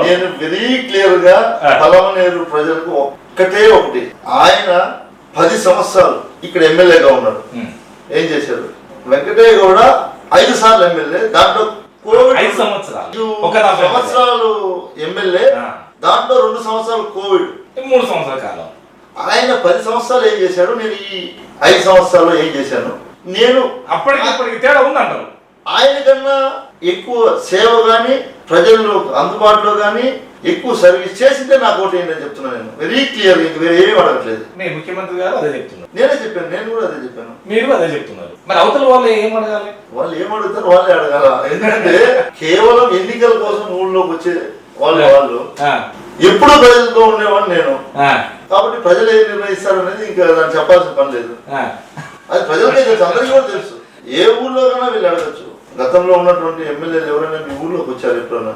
నేను వెరీ క్లియర్ గా పలమనేరు ప్రజలకు ఒకటి, ఆయన 10 సంవత్సరాలు ఇక్కడ ఎమ్మెల్యేగా ఉన్నాడు. ఏం చేశాడు? వెంకటయ్య గౌడ 5 సార్లు ఎమ్మెల్యే, దాంట్లో 5 సంవత్సరాలు ఎమ్మెల్యే, దాంట్లో 2 సంవత్సరాలు కోవిడ్, 3 సంవత్సరాల కాలం. ఆయన 10 సంవత్సరాలు ఏం చేశాడు, నేను ఈ 5 సంవత్సరాల్లో ఏం చేశాను? నేను అప్పటికి తేడా ఉందంటారు. ఆయన కన్నా ఎక్కువ సేవ కానీ ప్రజల్లో అందుబాటులో కానీ ఎక్కువ సర్వీస్ చేసిందే నాకు ఓటు ఏంటని చెప్తున్నాను. నేను వెరీ క్లియర్, ఇంక వేరే ఏమీ అడగట్లేదు. మీ ముఖ్యమంత్రి గారు అదే చెప్తున్నారు, నేనే చెప్పాను, నేను కూడా అదే చెప్పాను, మీరు అదే చెప్తున్నారు. మరి అవతల వాళ్ళు ఏం అడగాలి? వాళ్ళు ఏం అడుగుతారు వాళ్ళే అడగాల. ఎందుకంటే కేవలం ఎన్నికల కోసం ఊళ్ళోకి వచ్చే వాళ్ళు ఎప్పుడు ప్రజలతో ఉండేవాడిని నేను. కాబట్టి ప్రజలు ఏం నిర్ణయిస్తారు అనేది ఇంకా దాన్ని చెప్పాల్సిన పని లేదు. అది ప్రజలకే తెలుసు, అందరికీ కూడా తెలుసు. ఏ ఊళ్ళో కన్నా వీళ్ళు అడగచ్చు. గతంలో ఉన్నటువంటి ఎమ్మెల్యేలు ఎవరైనా మీ ఊళ్ళోకి వచ్చారు ఎప్పుడన్నా?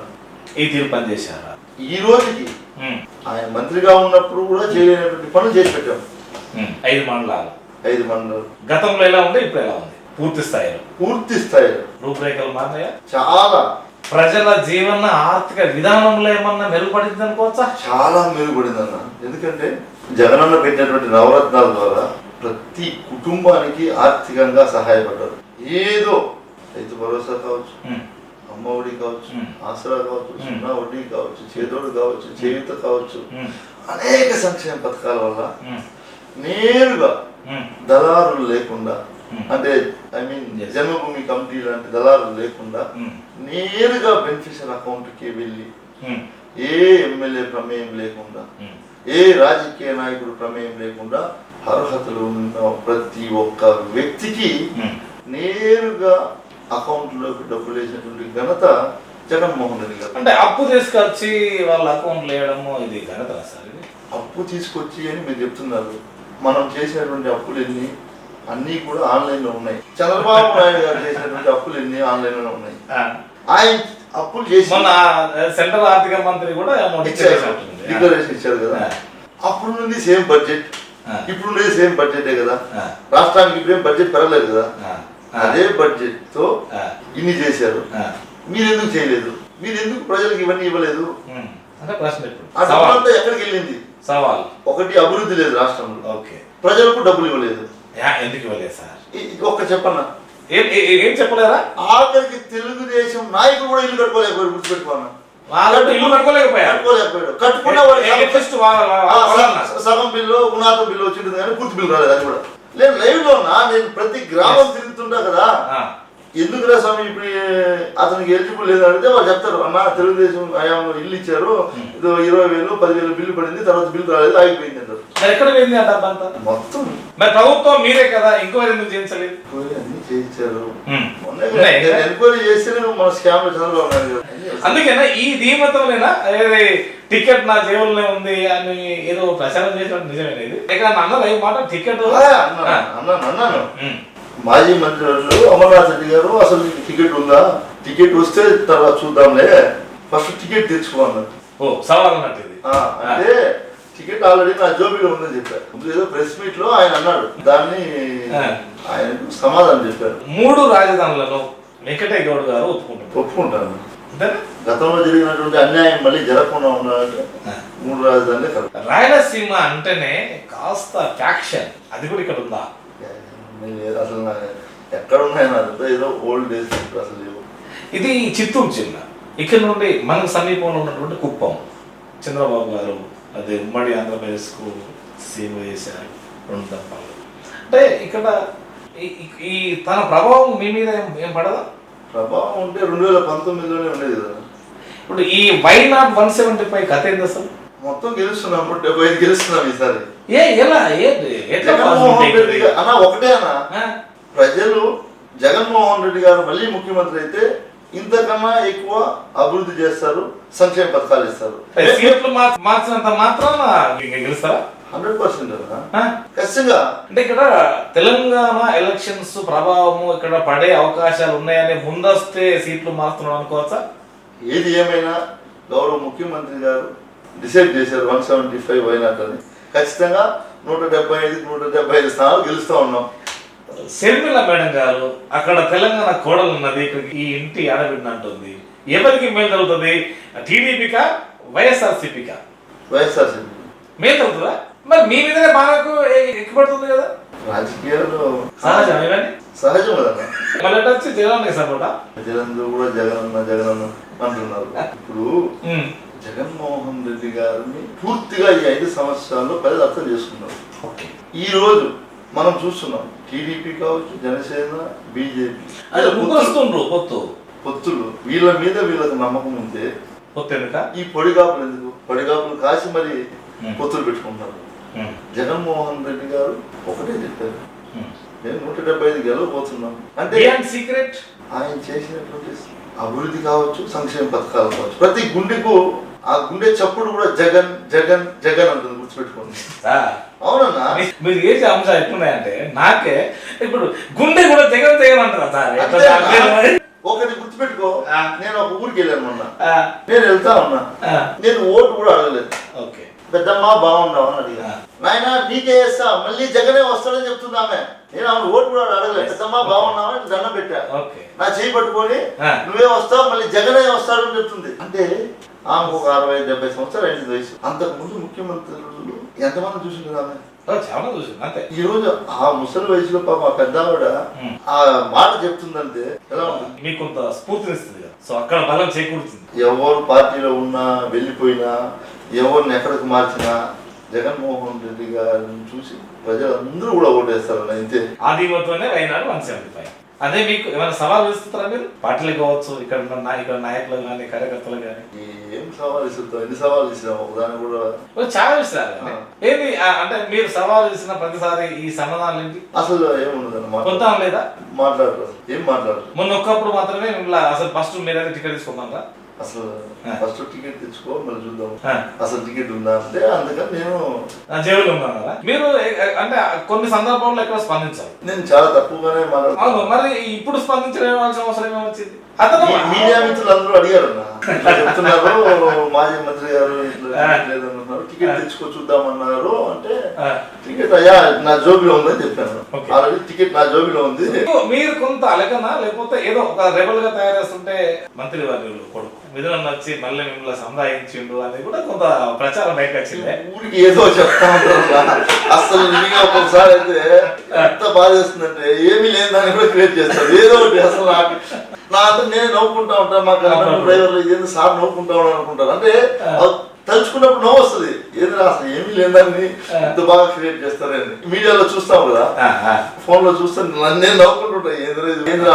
ఈ తీరు పని చేశారా? ఈ రోజుకి ఆయన మంత్రిగా ఉన్నప్పుడు కూడా చేయలేనటువంటి పనులు చేసి పెట్టాం. 5 మండలాలు. గతంలో ఎలా ఉంది, ఇప్పుడు ఎలా ఉంది? పూర్తి స్థాయిలో రూపురేఖలు మారినాయా? చాలా. ప్రజల జీవన ఆర్థిక విధానంలో ఏమన్నా మెరుగుపడింది అనుకోవచ్చా? చాలా మెరుగుపడింది అన్న. ఎందుకంటే జగనన్న పెట్టినటువంటి నవరత్నాల ద్వారా ప్రతి కుటుంబానికి ఆర్థికంగా సహాయపడ్డారు. ఏదో రైతు భరోసా కావచ్చు, అమ్మ ఒడి కావచ్చు, ఆసరా కావచ్చు, సున్నా వడ్డీ కావచ్చు, చేదోడు కావచ్చు, చేయూత కావచ్చు, అనేక సంక్షేమ పథకాల వల్ల నేరుగా దళారులు లేకుండా, అంటే జన్మభూమి కమిటీ లాంటి దళారులు లేకుండా నేరుగా బెనిఫిషియర్ అకౌంట్ కి వెళ్ళి ఏ ఎమ్మెల్యే ప్రమేయం లేకుండా, ఏ రాజకీయ నాయకుడు ప్రమేయం లేకుండా అర్హతలు ఉన్న ప్రతి ఒక్క వ్యక్తికి నేరుగా అకౌంట్ లోకి డబ్బులు వేసినటువంటి ఘనత జగన్మోహన్ రెడ్డి గారు. అంటే అప్పు తీసుకొచ్చి వాళ్ళ అకౌంట్ వేయడము ఇది ఘనత సార్? అప్పు తీసుకొచ్చి అని మీరు చెప్తున్నారు. మనం చేసినటువంటి అప్పులు ఎన్ని అన్ని కూడా ఆన్లైన్ లో ఉన్నాయి. చంద్రబాబు నాయుడు గారు చేసినటువంటి అప్పులు ఎన్ని ఆన్లైన్ లో ఉన్నాయి. ఆయన అప్పులు చేసి సెంట్రల్ ఆర్థిక మంత్రి కూడా డిక్లరేషన్ ఇచ్చారు కదా. అప్పుడు నుండి సేమ్ బడ్జెట్, ఇప్పుడు ఉండేది సేమ్ బడ్జెటే కదా. రాష్ట్రానికి ఇప్పుడేం బడ్జెట్ పెరగలేదు కదా. అదే బడ్జెట్ తో ఇన్ని చేశారు. మీరు ఎందుకు చేయలేదు? మీరు ఎందుకు ప్రజలకు ఇవన్నీ ఇవ్వలేదు? ఎక్కడికి వెళ్ళింది? సవాల్ ఒకటి, అభివృద్ధి లేదు రాష్ట్రంలో, ప్రజలకు డబ్బులు ఇవ్వలేదు. ఎందుకు ఇవ్వలేదు సార్? ఒక్క చెప్పన్నా, ఏం చెప్పలేరా? ఆఖరికి తెలుగుదేశం నాయకులు కూడా ఇల్లు కట్టుకోలేకపోయారు. గుర్తుపెట్టుకోన్నా, సగం బిల్లు ఉన్నత బిల్లు వచ్చింది కానీ పూర్తి బిల్లు రాలేదు. అది కూడా లేదు. లైవ్ లో నేను ప్రతి గ్రామం తిరుగుతుంటా కదా. ఎందుకురా స్వామి ఇప్పుడు అతనికి ఎలిజిబుల్ లేదు అడిగితే వాళ్ళు చెప్తారు, అన్న తెలుగుదేశం హయాంలో ఇల్లు ఇచ్చారు, ఇదో 20,000 10,000 బిల్లు పడింది, తర్వాత బిల్లు రాలేదు, ఆగిపోయింది అంటారు. ఎక్కడ పోయింది అంట మొత్తం? మరి ప్రభుత్వం మీరే కదా ఎంక్వైరీ ఎందుకు చేయించలేదు? అన్ని చేయించారు. ఎంక్వైరీ చేస్తే మన స్కామ్ లో చంద్రబాబు నాయుడు. అందుకేనా ఈ ధీమతంలోనా టికెట్ నా జేబులోనే ఉంది అని ఏదో ప్రచారం చేసినట్టు నిజమేనా ఇది? అన్నది ఈ మాట టికెట్ అన్నాను. మాజీ మంత్రులు అమర్నాథ్ రెడ్డి గారు అసలు టికెట్ ఉందా, టికెట్ వస్తే తర్వాత చూద్దాంలే, ఫస్ట్ టికెట్ తెచ్చుకోమన్నారు. సవాల్ అన్నట్టు. అంటే టికెట్ ఆల్రెడీ నా జోబీలో ఉందని చెప్పారు. ఏదో ప్రెస్ మీట్ లో ఆయన అన్నాడు, దాన్ని ఆయన సమాధానం చెప్పారు. 3 రాజధానులను వెంకటయ్య గౌడ్ గారు ఒప్పుకుంటాను. గతంలో జరిగినటువంటి అన్యాయం మళ్ళీ జరగకుండా ఉండాలంటే 3 రాజధానులే కరెక్ట్. రాయలసీమ అంటేనే కాస్త ఫ్యాక్షన్, అది కూడా ఇక్కడ ఉందా? అసలు ఎక్కడ ఉన్నాయి నాదంతా ఏదో ఓల్డ్ డేస్ అసలు లేవు. ఇది చిత్తూరు జిల్లా. ఇక్కడ నుండి మనకు సమీపంలో ఉన్నటువంటి కుప్పం, చంద్రబాబు గారు అది ఉమ్మడి ఆంధ్రప్రదేశ్కు సీఎం చేశారు 2 దఫాలు. అంటే ఇక్కడ ఈ తన ప్రభావం మీ మీద ఏం పడదా? ప్రభావం ఉంటే 2019లోనే ఉండేది కదా. ఇప్పుడు ఈ వై నాట్ 175 కథ ఏంది అసలు? మొత్తం గెలుస్తున్నాం, 75 గెలుస్తున్నాం ఈసారి. ఎలా అన్నా ఒకటే అన్న, ప్రజలు జగన్మోహన్ రెడ్డి గారు మళ్ళీ ముఖ్యమంత్రి అయితే ఇంతకన్నా ఎక్కువ అభివృద్ధి చేస్తారు, సంక్షేమ పథకాలు ఇస్తారు. సీట్లు మార్చినంత మాత్రాన గెలుస్తారా? 100% ఖచ్చితంగా. అంటే ఇక్కడ తెలంగాణ ఎలక్షన్స్ ప్రభావము ఇక్కడ పడే అవకాశాలు ఉన్నాయని ముందస్తే సీట్లు మారుతున్నాం అనుకోవచ్చా? ఏది ఏమైనా గౌరవ ముఖ్యమంత్రి గారు డిసైడ్ చేశారు 175 వైనాట్ అని. ఖచ్చితంగా 175 స్థానాలు గెలుస్తూ ఉన్నాం. శర్మిల మేడం గారు అక్కడ తెలంగాణ కోడలు ఉన్నది, ఇక్కడ ఈ ఇంటి ఆడబిడ్డ అంటుంది. ఎవరికి మేలు జరుగుతుంది? టీడీపీకా వైఎస్ఆర్సీపీకా? వైఎస్ఆర్సీపీ మేలు జరుగుతుందా? మరి మీ మీదనే బాగా ఎక్కుపడుతుంది కదా. రాజకీయాల్లో సహజం ఇవన్నీ సహజం కదన్నా. మళ్ళీ వచ్చి జగన్ సపోర్టా? జగన్ కూడా జగన్ అంటున్నారు. ఇప్పుడు జగన్మోహన్ రెడ్డి గారిని పూర్తిగా ఈ 5 సంవత్సరాల్లో ప్రజలు అర్థం చేసుకున్నారు. ఈ రోజు మనం చూస్తున్నాం టీడీపీ కావచ్చు, జనసేన, బీజేపీ పొత్తులు. వీళ్ళ మీద వీళ్ళకి నమ్మకం ఉంటే ఈ పొడిగాపులు ఎందుకు? పొడిగాపులు కాసి మరి పొత్తులు పెట్టుకుంటారు. జగన్మోహన్ రెడ్డి గారు ఒకటే చెప్పారు, నేను 175 గెలవబోతున్నాం అంటే సీక్రెట్. ఆయన చేసినటువంటి అభివృద్ధి కావచ్చు, సంక్షేమ పథకాలు కావచ్చు, ప్రతి గుండెకు ఆ గుండె చప్పుడు కూడా జగన్ జగన్ జగన్ అంటుంది, గుర్తుపెట్టుకోండి. అవునన్నా, మీరు చేసే అంశాలు ఎట్లున్నాయంటే నాకే ఇప్పుడు గుండె కూడా జగన్ జగన్ అంటారా సార్? ఒకటి గుర్తుపెట్టుకో, నేను ఒక ఊరికి వెళ్ళాను మొన్న, నేను వెళ్తా ఉన్నా, నేను ఓటు కూడా అడగలేదు. పెద్దమ్మ బాగున్నావు అని అడిగా. నాయన నీకే వేస్తా, మళ్ళీ జగనే వస్తాడని చెప్తున్నామే. నేను ఆమె ఓటు కూడా అడగలేదు. పెద్దమ్మ బాగున్నావు అని దండం పెట్టా. నా చేయి పట్టుకొని నువ్వే వస్తావు, మళ్ళీ జగనే వస్తాడని చెప్తుంది. అంటే ఆమెకు ఒక 60-70 సంవత్సరాలు అయింది వయసు. అంతకు ముందు ముఖ్యమంత్రులు ఎంతమంది చూసింది ఆమె? ఈ రోజు ఆ ముసలి వయసులో పాప ఆ పెద్ద ఆవిడ ఆ మాట చెప్తుందంటే ఎలా ఉంటుంది? మీకు కొంత స్ఫూర్తినిస్తుంది. సో అక్కడ బలం చేకూరుతుంది. ఎవరు పార్టీలో ఉన్నా, వెళ్ళిపోయినా, ఎవరిని ఎక్కడికి మార్చినా జగన్మోహన్ రెడ్డి గారిని చూసి ప్రజలందరూ కూడా ఓటేస్తారు. అయితే ఆదిమతోనే వైనాడు 175. అదే మీకు ఏమైనా సవాల్ ఇస్తున్నారా మీరు? పార్టీలు కావచ్చు, ఇక్కడ నాయకులు కానీ, కార్యకర్తలు కానీ. ఏం సవాల్ ఇస్తుంటాం? ఎన్ని సవాల్ ఇచ్చినాం? ఒకదాని కూడా చాలా ఇస్తారు. ఏంటి అంటే మీరు సవాల్ ఇచ్చిన ప్రతిసారి ఈ సమాధానాలు ఏంటి? అసలు ఏముండదు, కొంత లేదా మాట్లాడరు, ఏం మాట్లాడరు. మొన్న ఒక్కప్పుడు మాత్రమే అసలు ఫస్ట్ మీరైతే టికెట్ తీసుకుందాం, అసలు ఫస్ట్ టికెట్ తెచ్చుకో మళ్ళీ చూద్దాం, అసలు టికెట్ ఉందా అంటే. అందుకని నేను జైలు ఉన్నాను కదా. మీరు అంటే కొన్ని సందర్భంలో ఎక్కడ స్పందించారు? నేను చాలా తక్కువగానే మాట్లాడుతున్నాను. మరి ఇప్పుడు స్పందించవలసిన అవసరం ఏమొచ్చింది? మీడియా మిత్రులు అందరూ అడిగారు, చెప్తున్నారు మాజీ మంత్రి గారు లేదన్నారు, టికెట్ తెచ్చుకో చూద్దామన్నారు. అంటే టికెట్ అయ్యా నా జోబిలో ఉందని చెప్పాను. ఆల్రెడీ టికెట్ నా జోబిలో ఉంది. మీరు కొంత అలకనా, లేకపోతే ఏదో ఒక రెబల్ గా తయారు చేస్తుంటే మంత్రి వారి కొడుకు మిథునం వచ్చి మళ్ళీ మిమ్మల్ని సంధాయించిండు అనేది కూడా కొంత ప్రచారం బయటకు వచ్చింది. ఊరికి ఏదో చెప్తా ఉంటారు. అసలు నిజంగా ఒక్కొక్కసారి అయితే ఎంత బాధ చేస్తుందంటే ఏమీ లేని దాన్ని కూడా క్రియేట్ చేస్తారు ఏదో ఒకటి. అసలు నా అంతా నేను నవ్వుకుంటా ఉంటాను, మాకు డ్రైవర్లు ఏదో సార్ నవ్వుకుంటా ఉన్నాను అనుకుంటారు. అంటే తలుచుకున్నప్పుడు నవ్వు వస్తుంది. ఏదైనా అసలు ఏమీ లేదని ఇంత బాగా క్రియేట్ చేస్తారని మీడియాలో చూస్తాం కదా, ఫోన్ లో చూస్తే నేను నవ్వుకుంటుంటా. ఏదో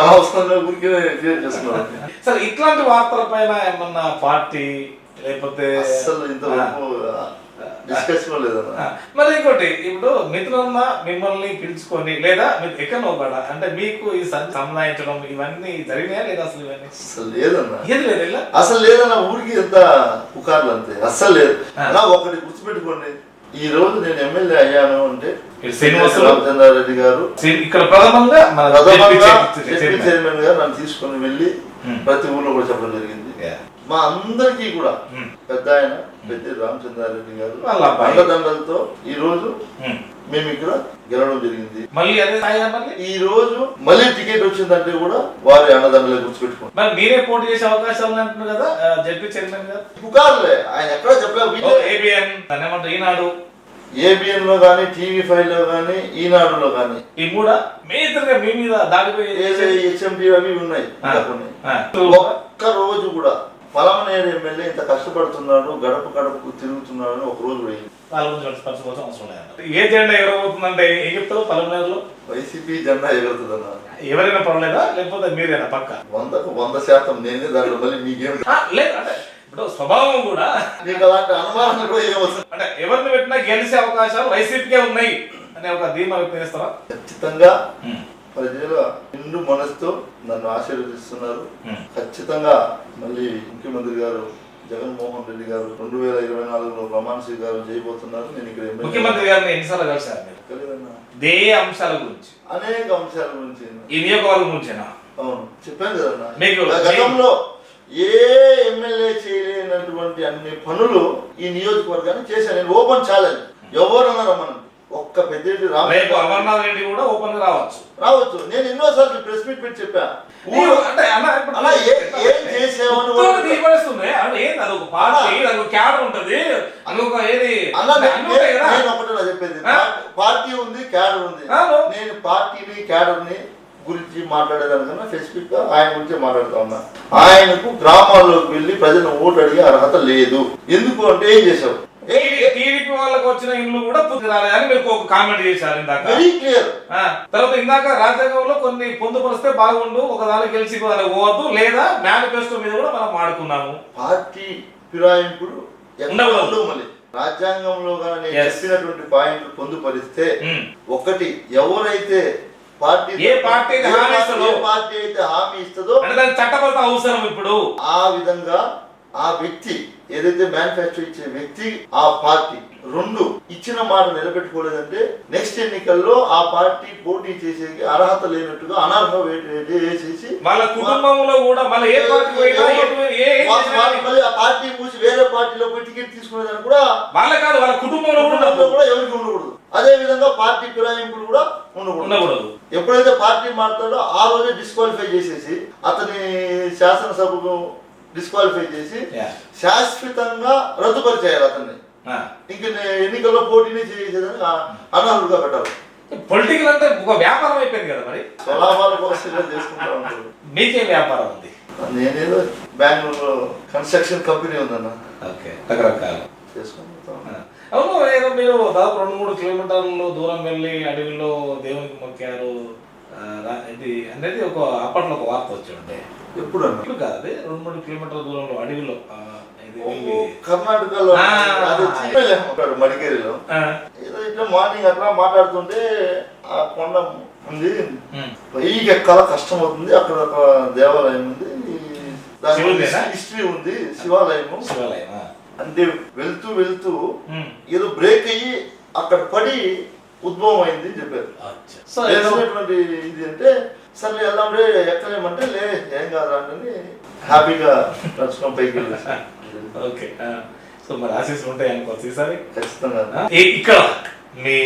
అనవసరంగా ఊరికే క్రియేట్ చేస్తున్నాను. సరే, ఇట్లాంటి వార్తల పైన ఏమన్నా పార్టీ లేకపోతే అసలు ఇంతవరకు డిస్కషన్ లేదన్నా. మరి ఇంకోటి, ఇప్పుడు మిత్రులన్నా మిమ్మల్ని పిలుచుకొని లేదా మీరు ఎక్కడో కూడా అంటే మీకు ఈ సంధాయించడం ఇవన్నీ జరిగినాయా లేదా? అసలు ఇవన్నీ అసలు లేదన్నా, ఏది లేదు, అసలు లేదన్నా. ఊరికి ఎంత పుకార్లు అంతే, అస్సలు లేదు. అలా ఒకటి గుర్తుపెట్టుకోండి, ఈ రోజు నేను ఎమ్మెల్యే అయ్యాను అంటే రామచంద్రారెడ్డి గారు ఇక్కడ ప్రథమంగా చైర్మన్ గారు నన్ను తీసుకొని వెళ్ళి ప్రతి ఊర్లో కూడా చెప్పడం జరిగింది. మా అందరికీ కూడా పెద్ద ఆయన పెద్ద రామచంద్రారెడ్డి గారు అండదండలతో ఈ రోజు మేము ఇక్కడ గెలవడం జరిగింది. మళ్ళీ అదే ఈ రోజు మళ్ళీ టికెట్ వచ్చిందంటే కూడా వారి అండదండలే గుర్తుపెట్టుకోండి. మరి మీరే పోటీ చేసే అవకాశాలు ఉంది అంటున్నారు కదా జడ్పీ చైర్మన్ గారు. పుకార్లే, ఆయన ఎక్కడ చెప్పలేదు. ఏబిఎన్ ఏమంటారు, ఈనాడు, ఏబిఎన్ లో గానీ, TV5 లో గానీ, ఈనాడులో గానీ, ఈ మూడా మేజర్గా మీ మీద దాడిపోయి HMT అవి ఉన్నాయి. ఒక్క రోజు కూడా పలమనేరు ఎమ్మెల్యే ఇంత కష్టపడుతున్నాడు, గడప గడపకు తిరుగుతున్నాడు అని ఒక రోజు పోయింది. అవసరం లేదు. ఏ జెండా ఎగరబోతుందంటే ఏం చెప్తారు పలమనేరులో? వైసీపీ జెండా ఎగురుతుందన్నా. ఎవరైనా పర్వాలేదా లేకపోతే మీరేనా? పక్క 100% నేనే దాంట్లో మళ్ళీ మీకేం లేదు. అంటే ఇప్పుడు స్వభావం కూడా మీకు అలాంటి అనుమానం కూడా ఏమవుతుంది అంటే ఎవరిని పెట్టినా గెలిచే అవకాశాలు వైసీపీకే ఉన్నాయి అనే ఒక ధీమా వ్యక్తం చేస్తారా? ఖచ్చితంగా ప్రజల నిండు మనసుతో నన్ను ఆశీర్వదిస్తున్నారు. ఖచ్చితంగా మళ్ళీ ముఖ్యమంత్రి గారు జగన్మోహన్ రెడ్డి గారు 2024లో ప్రమాణ స్వీకారం చేయబోతున్నారు. నేను ఇక్కడ ముఖ్యమంత్రి గారిని ఎన్నిసార్లు కలిసారు? దే అంశాల గురించి, అనేక అంశాల గురించి. ఈ నియోజకవర్గం గురించేనా? అవును, చెప్పాను కదన్నా. మీకు గతంలో ఏ ఎమ్మెల్యే చేయలేనటువంటి అన్ని పనులు ఈ నియోజకవర్గాన్ని చేశాను. నేను ఓపెన్ ఛాలెంజ్, ఎవరన్నా రమ్మనండి. ఒక్క పెద్దిరెడ్డి అమర్నాథ్ రెడ్డి కూడా ఓపెన్ రావచ్చు. నేను ఎన్నోసార్లు ప్రెస్ మీట్ పెట్టి చెప్పా. ఏం చేసామని నేను ఒకటే చెప్పేది, పార్టీ ఉంది, క్యాడర్ ఉంది. నేను పార్టీని క్యాడర్ని గురించి మాట్లాడేదానికన్నా స్పెసిఫిక్ గా ఆయన గురించి మాట్లాడుతా ఉన్నా. ఆయనకు గ్రామాల్లోకి వెళ్ళి ప్రజలను ఓటు అడిగే అర్హత లేదు. ఎందుకు అంటే ఏం చేశావు? టీడీపీ వాళ్ళకి వచ్చిన ఇల్లు కూడా పూర్తి రాలేదని మీరు ఒక కామెంట్ చేశారు ఇందాక. Very clear. తర్వాత ఇందాక రాజ్యాంగంలో కొన్ని పొందుపరిస్తే బాగుండు, ఒక దానికి గెలిచి పోవద్దు, లేదా మేనిఫెస్టో మీద కూడా మనం మాడుకున్నాము. పార్టీ ఫిరాయింపుడు ఉండవు. మళ్ళీ రాజ్యాంగంలో కానీ చెప్పినటువంటి పాయింట్లు పొందుపరిస్తే ఒకటి, ఎవరైతే పార్టీ అయితే హామీ ఇస్తుందో చట్టబద్ధ అవసరం ఇప్పుడు ఆ విధంగా ఆ వ్యక్తి ఏదైతే మేనిఫెస్టో ఇచ్చే వ్యక్తి ఆ పార్టీ రెండు ఇచ్చిన మాట నిలబెట్టుకోలేదంటే నెక్స్ట్ ఎన్నికల్లో ఆ పార్టీ పోటీ చేసే అర్హత లేనట్టుగా అనర్హ వేసేసి వాళ్ళ కుటుంబంలో కూడా మళ్ళీ ఆ పార్టీ మూసి వేరే పార్టీలో పోయి టికెట్ తీసుకునేదాన్ని కూడా వాళ్ళ కాదు, వాళ్ళ కుటుంబంలో కూడా ఎవరికి ఉండకూడదు. అదే విధంగా పార్టీ ఫిరాయింపులు కూడా ఉండకూడదు. ఎప్పుడైతే పార్టీ మాట్లాడో ఆ రోజే డిస్క్వాలిఫై చేసేసి అతని శాసనసభకు డిస్క్వాలిఫై చేసి శాశ్వతంగా రద్దుపరిచేయాలి అతన్ని. ఇంక ఎన్నికల్లో పోటీని చేసేదని అనర్హులుగా పెట్టాలి. పొలిటికల్ అంటే ఒక వ్యాపారం అయిపోయింది కదా, మరి స్వలాభాల కోసం చేసుకుంటా ఉంటారు. మీకేం వ్యాపారం ఉంది? నేనేదో బెంగళూరులో కన్స్ట్రక్షన్ కంపెనీ ఉందన్న. రకరకాల చేసుకుంటాం. అవును, ఏదో మీరు దాదాపు 2-3 కిలోమీటర్లు దూరం వెళ్ళి అడవిలో దేవునికి మొక్కారు ఇది అనేది ఒక అప్పట్లో ఒక వార్త వచ్చి ఉండే. ఎప్పుడు కాదు, అది 2-3 కిలోమీటర్ల దూరంలో అడవిలో కర్ణాటకలో మడికేరిలో ఏదో ఇట్లా మార్నింగ్ అట్లా మాట్లాడుతుంటే ఆ కొండ ఉంది, పైకి ఎక్కాల కష్టం అవుతుంది. అక్కడ ఒక దేవాలయం ఉంది, హిస్టరీ ఉంది, శివాలయం. అంటే వెళ్తూ వెళ్తూ ఏదో బ్రేక్ అయ్యి అక్కడ పడి ఉద్భవం అయింది చెప్పారు. ఇది అంటే సరే వెళ్దాం రే, ఎక్కలేమంటే లే ఏం కాదు అంటే హ్యాపీగా నడుచుకొని పైకి వెళ్ళేసి. ఓకే, సో మరి ఆశీస్సులు ఉంటాయి అనుకోవచ్చు ఈసారి ఖచ్చితంగా. ఇక్కడ మీ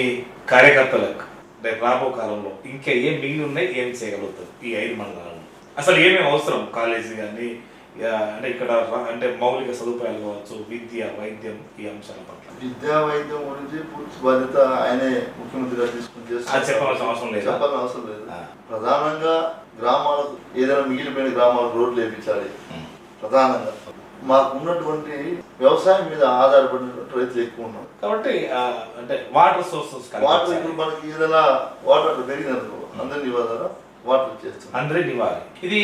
కార్యకర్తలకు రేపు రాబో కాలంలో ఇంకా ఏం మిగిలి ఉన్నాయి, ఏం చేయగలుగుతారు ఈ 5 మండలాల్లో? అసలు ఏమేమి అవసరం కాలేజీ కానీ అంటే ఇక్కడ అంటే మౌలిక సదుపాయాలు కావచ్చు, విద్య, వైద్యం, ఈ అంశాల పట్ల? విద్యా వైద్యం గురించి పూర్తి బాధ్యత ఆయనే ముఖ్యమంత్రి గారు తీసుకుని చెప్పాల్సిన అవసరం లేదు. చెప్పాల్సిన అవసరం లేదు. ప్రధానంగా గ్రామాలకు ఏదైనా మిగిలిపోయిన గ్రామాలకు రోడ్లు వేయించాలి. ప్రధానంగా మాకు ఉన్నటువంటి వ్యవసాయం మీద ఆధారపడినటువంటి రైతులు ఎక్కువ ఉన్నారు కాబట్టి అంటే వాటర్ సోర్సెస్, వాటర్ ఇప్పుడు మనకి ఏదైనా వాటర్ పెరిగినందుకు అందరినీ ఇవ్వాలా వాటర్ చేస్తాం, అందరినీ ఇవ్వాలి. ఇది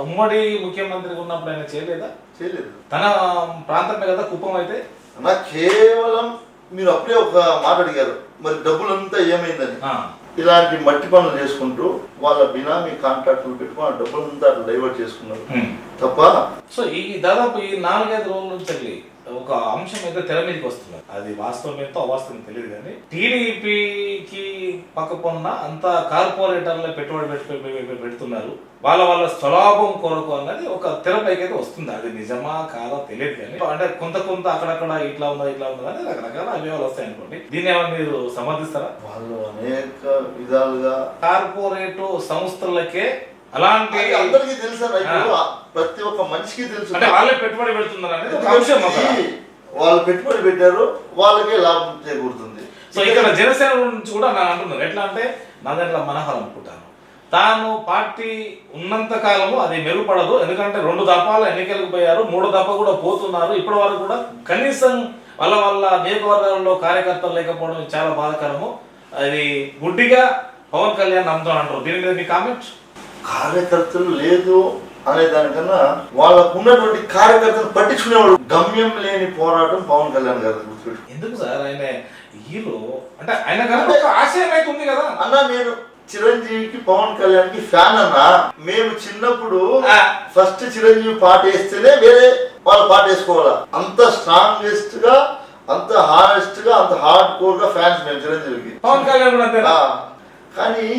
ఉమ్మడి ముఖ్యమంత్రి ఉన్నప్పుడు ఆయన చేయలేదు. తన ప్రాంతమే కదా కుప్పం అయితే. అలా కేవలం మీరు అప్పుడే ఒక మాట అడిగారు, మరి డబ్బులంతా ఏమైందని. ఇలాంటి మట్టి పనులు చేసుకుంటూ వాళ్ళ బినామీ కాంట్రాక్టులు పెట్టుకుని ఆ డబ్బులంతా డైవర్ట్ చేసుకున్నారు తప్ప. సో ఈ దాదాపు ఈ 4-5 రోజుల నుంచి ఒక అంశం అయితే తెర మీదకి వస్తుంది. అది వాస్తవం ఎంతో అవాస్తవం తెలియదు కానీ టీడీపీకి పక్కపొన్న అంత కార్పొరేటర్లే పెట్టుబడి పెడుతున్నారు వాళ్ళ స్వలాభం కొరకు అన్నది ఒక తెరపైకి అయితే వస్తుంది. అది నిజమా కాదో తెలియదు కానీ అంటే కొంత అక్కడక్కడ ఇట్లా ఉందా అని రకరకాల అభిప్రాయాలు వస్తాయి అనుకోండి. దీన్ని ఏమైనా మీరు సమర్థిస్తారా? వాళ్ళు అనేక విధాలుగా కార్పొరేట్ సంస్థలకే అలాంటి అందరికీ తెలుసా, ప్రతి ఒక్క మనిషికి తెలుసు. అంటే వాళ్ళే పెట్టుబడి పెడుతున్నారు అనేది ఒక అంశం. వాళ్ళు పెట్టుబడి పెట్టారు, వాళ్ళకే లాభం చేకూరుతుంది. సో ఇక్కడ జనసేన నుంచి కూడా నేను అంటున్నాను ఎట్లా అంటే నాదెంట్ల మనోహర్ అనుకుంటాను, తాను పార్టీ ఉన్నంత కాలము అది మెరుగుపడదు. ఎందుకంటే 2 దఫాలు ఎన్నికలకు పోయారు, 3వ దఫా కూడా పోతున్నారు. ఇప్పటి వరకు కూడా కనీసం వాళ్ళ నియోజకవర్గాల్లో కార్యకర్తలు లేకపోవడం చాలా బాధాకరము. అది గుడ్డిగా పవన్ కళ్యాణ్ నమ్ముతాను అంటారు. దీని మీద మీ కామెంట్? కార్యకర్తలు లేదు అనే దానికన్నా వాళ్ళకు ఉన్నటువంటి కార్యకర్తలు పట్టించుకునేవాడు. గమ్యం లేని పోరాటం పవన్ కళ్యాణ్ గారు. ఎందుకు సార్ ఆయన హీరో అంటే ఆయన గారు ఆశయం అయితే ఉంది కదా అన్న. నేను చిరంజీవికి పవన్ కళ్యాణ్ కి ఫ్యాన్ అన్నా. మేము చిన్నప్పుడు ఫస్ట్ చిరంజీవి పాట వేస్తేనే వేరే వాళ్ళు పాట వేసుకోవాలా. అంత స్ట్రాంగెస్ట్ గా, అంత హానెస్ట్ గా, అంత హార్డ్ కోర్ గా ఫ్యాన్స్ మేము చిరంజీవికి. పవన్ కళ్యాణ్ కూడా అంతేనా? కానీ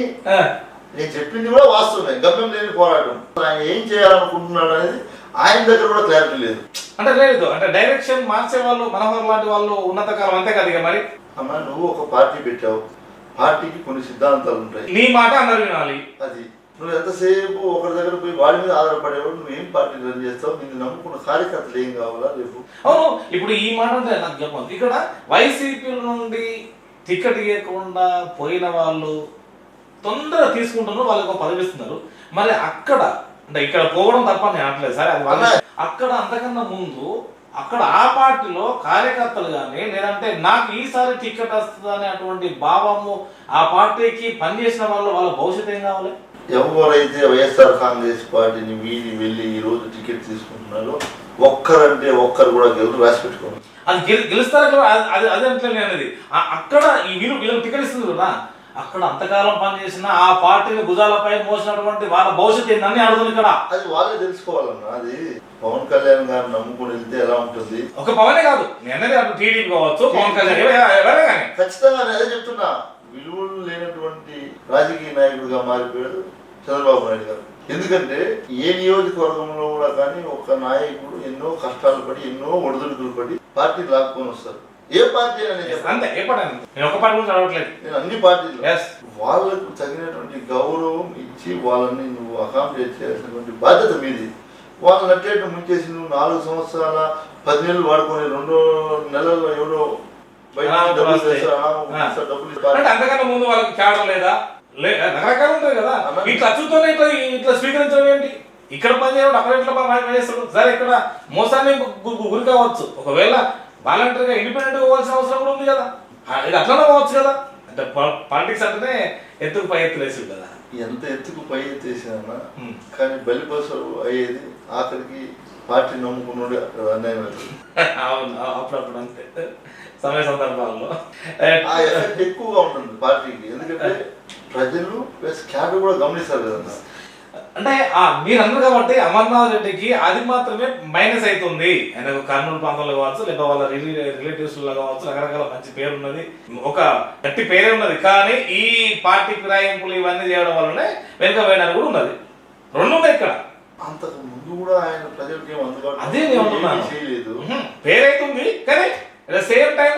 నేను చెప్పింది కూడా వాస్తవమే, గమ్యం లేని పోరాటం. ఆయన ఏం చేయాలనుకుంటున్నాడు అనేది ఆయన దగ్గర కూడా క్లారిటీ లేదు. అంటే లేదు అంటే డైరెక్షన్ మార్చే వాళ్ళు మనోహర్ లాంటి వాళ్ళు ఉన్నత కాలం అంతే కదా. ఇక మరి అమ్మా, నువ్వు ఒక పార్టీ పెట్టావు, పార్టీకి కొన్ని సిద్ధాంతాలు ఉంటాయి, నీ మాట అందరు వినాలి. అది నువ్వు ఎంతసేపు ఒకరి దగ్గర పోయి వాడి మీద ఆధారపడేవాడు నువ్వు ఏం పార్టీ రన్ చేస్తావు? నిన్ను నమ్ముకున్న కార్యకర్తలు ఏం కావాలా రేపు? అవును, ఇప్పుడు ఈ మాట అంటే నాకు చెప్పండి, ఇక్కడ వైసీపీ నుండి టికెట్ ఇవ్వకుండా పోయిన వాళ్ళు తొందరగా తీసుకుంటున్నారు, వాళ్ళకి ఒక పదవి ఇస్తున్నారు. మరి అక్కడ అంటే ఇక్కడ పోవడం తప్ప నేను అనట్లేదు సరే, అది వాళ్ళ అక్కడ అంతకన్నా ముందు అక్కడ ఆ పార్టీలో కార్యకర్తలు కానీ లేదంటే నాకు ఈసారి టికెట్ వస్తుంది అనేటువంటి భావము ఆ పార్టీకి పనిచేసిన వాళ్ళు వాళ్ళ భవిష్యత్తు ఏం కావాలి? ఎవరైతే వైఎస్ఆర్ కాంగ్రెస్ పార్టీని వీడి వెళ్ళి ఈ రోజు టికెట్ తీసుకుంటున్నారో ఒక్కరంటే ఒక్కరు కూడా గెలుపు రాసి పెట్టుకోండి. అది గెలుస్తారు అది అదే అంటే అనేది అక్కడ ఈ వీళ్ళు టికెట్ ఇస్తుంది కదా, అక్కడ అంతకాలం పనిచేసిన ఆ పార్టీని భుజాలపై మోసినటువంటి వాళ్ళ భవిష్యత్తు ఏందని అడుగుతుంది ఇక్కడ. అది వాళ్ళే తెలుసుకోవాలన్నా. అది పవన్ కళ్యాణ్ గారిని నమ్ముకుని వెళ్తే ఎలా ఉంటుంది? ఒక పవనే కాదు, నేను టీడీపీ కావచ్చు, పవన్ కళ్యాణ్ ఎవరే కానీ ఖచ్చితంగా నేను అదే చెప్తున్నా. విలువలు లేనటువంటి రాజకీయ నాయకుడిగా మారిపోయాడు చంద్రబాబు నాయుడు గారు. ఎందుకంటే ఏ నియోజకవర్గంలో కూడా కానీ ఒక నాయకుడు ఎన్నో కష్టాలు పడి, ఎన్నో ఒడిదుడుకులు పడి పార్టీ లాక్కొని వస్తారు. ఏ పార్టీ అంతే, ఏ పార్టీ నేను ఒక పార్టీ గురించి అడగట్లేదు, నేను అన్ని పార్టీలు వాళ్ళకు తగినటువంటి గౌరవం ఇచ్చి వాళ్ళని నువ్వు అకామిడేట్ చేయాల్సినటువంటి బాధ్యత మీది. వాళ్ళని అట్టేట్టు ముంచేసి నువ్వు 4 సంవత్సరాల 10 నెలలు వాడుకొని 2 నెలల్లో ఎవడో అంతకన్నా ముందు వాళ్ళకి తేడం లేదా? రకరకాలు ఉంటాయి కదా. ఇట్లా అచ్చుతోనే ఇట్లా స్వీకరించడం ఏంటి? ఇక్కడ పని చేయడం అక్కడ ఇట్లా పని చేస్తాడు సరే. ఇక్కడ మోసాన్ని గురి కావచ్చు, ఒకవేళ వాలంటీర్గా ఇండిపెండెంట్ పోవాల్సిన అవసరం కూడా ఉంది కదా. ఇది అట్లనే పోవచ్చు కదా. అంటే పాలిటిక్స్ అంటేనే ఎత్తుకు పై ఎత్తు వేసి కదా. ఎంత ఎత్తుకు పై ఎత్తేసినా కానీ బలిపసు అయ్యేది ఆఖరికి పార్టీ నమ్ముకున్నాడు అన్యాయం అవుతుంది. అవును, అప్పుడప్పుడు అంతే సమయ సందర్భాల్లో ఆ ఎఫెక్ట్ ఎక్కువగా ఉంటుంది పార్టీకి. ఎందుకంటే ప్రజలు ప్లస్ క్యాడర్ కూడా గమనిస్తారు కదన్నా. అంటే మీరు అన్నారు కాబట్టి అమర్నాథ్ రెడ్డికి అది మాత్రమే మైనస్ అవుతుంది. ఆయన కర్నూలు ప్రాంతంలో కావచ్చు, లేదా వాళ్ళ రిలేటివ్స్ లో కావచ్చు, రకరకాల మంచి పేరు ఉన్నది, ఒక గట్టి పేరే ఉన్నది. కానీ ఈ పార్టీ ఫిరాయింపులు ఇవన్నీ చేయడం వల్లనే వెనుక వేయడానికి కూడా ఉన్నది. 2 ఉన్నాయి ఇక్కడ. అంతకు ముందు కూడా ఆయన ప్రజలకి ఏం అందుబాటు అదే చేయలేదు, పేరైతుంది. కానీ అట్ ద సేమ్ టైం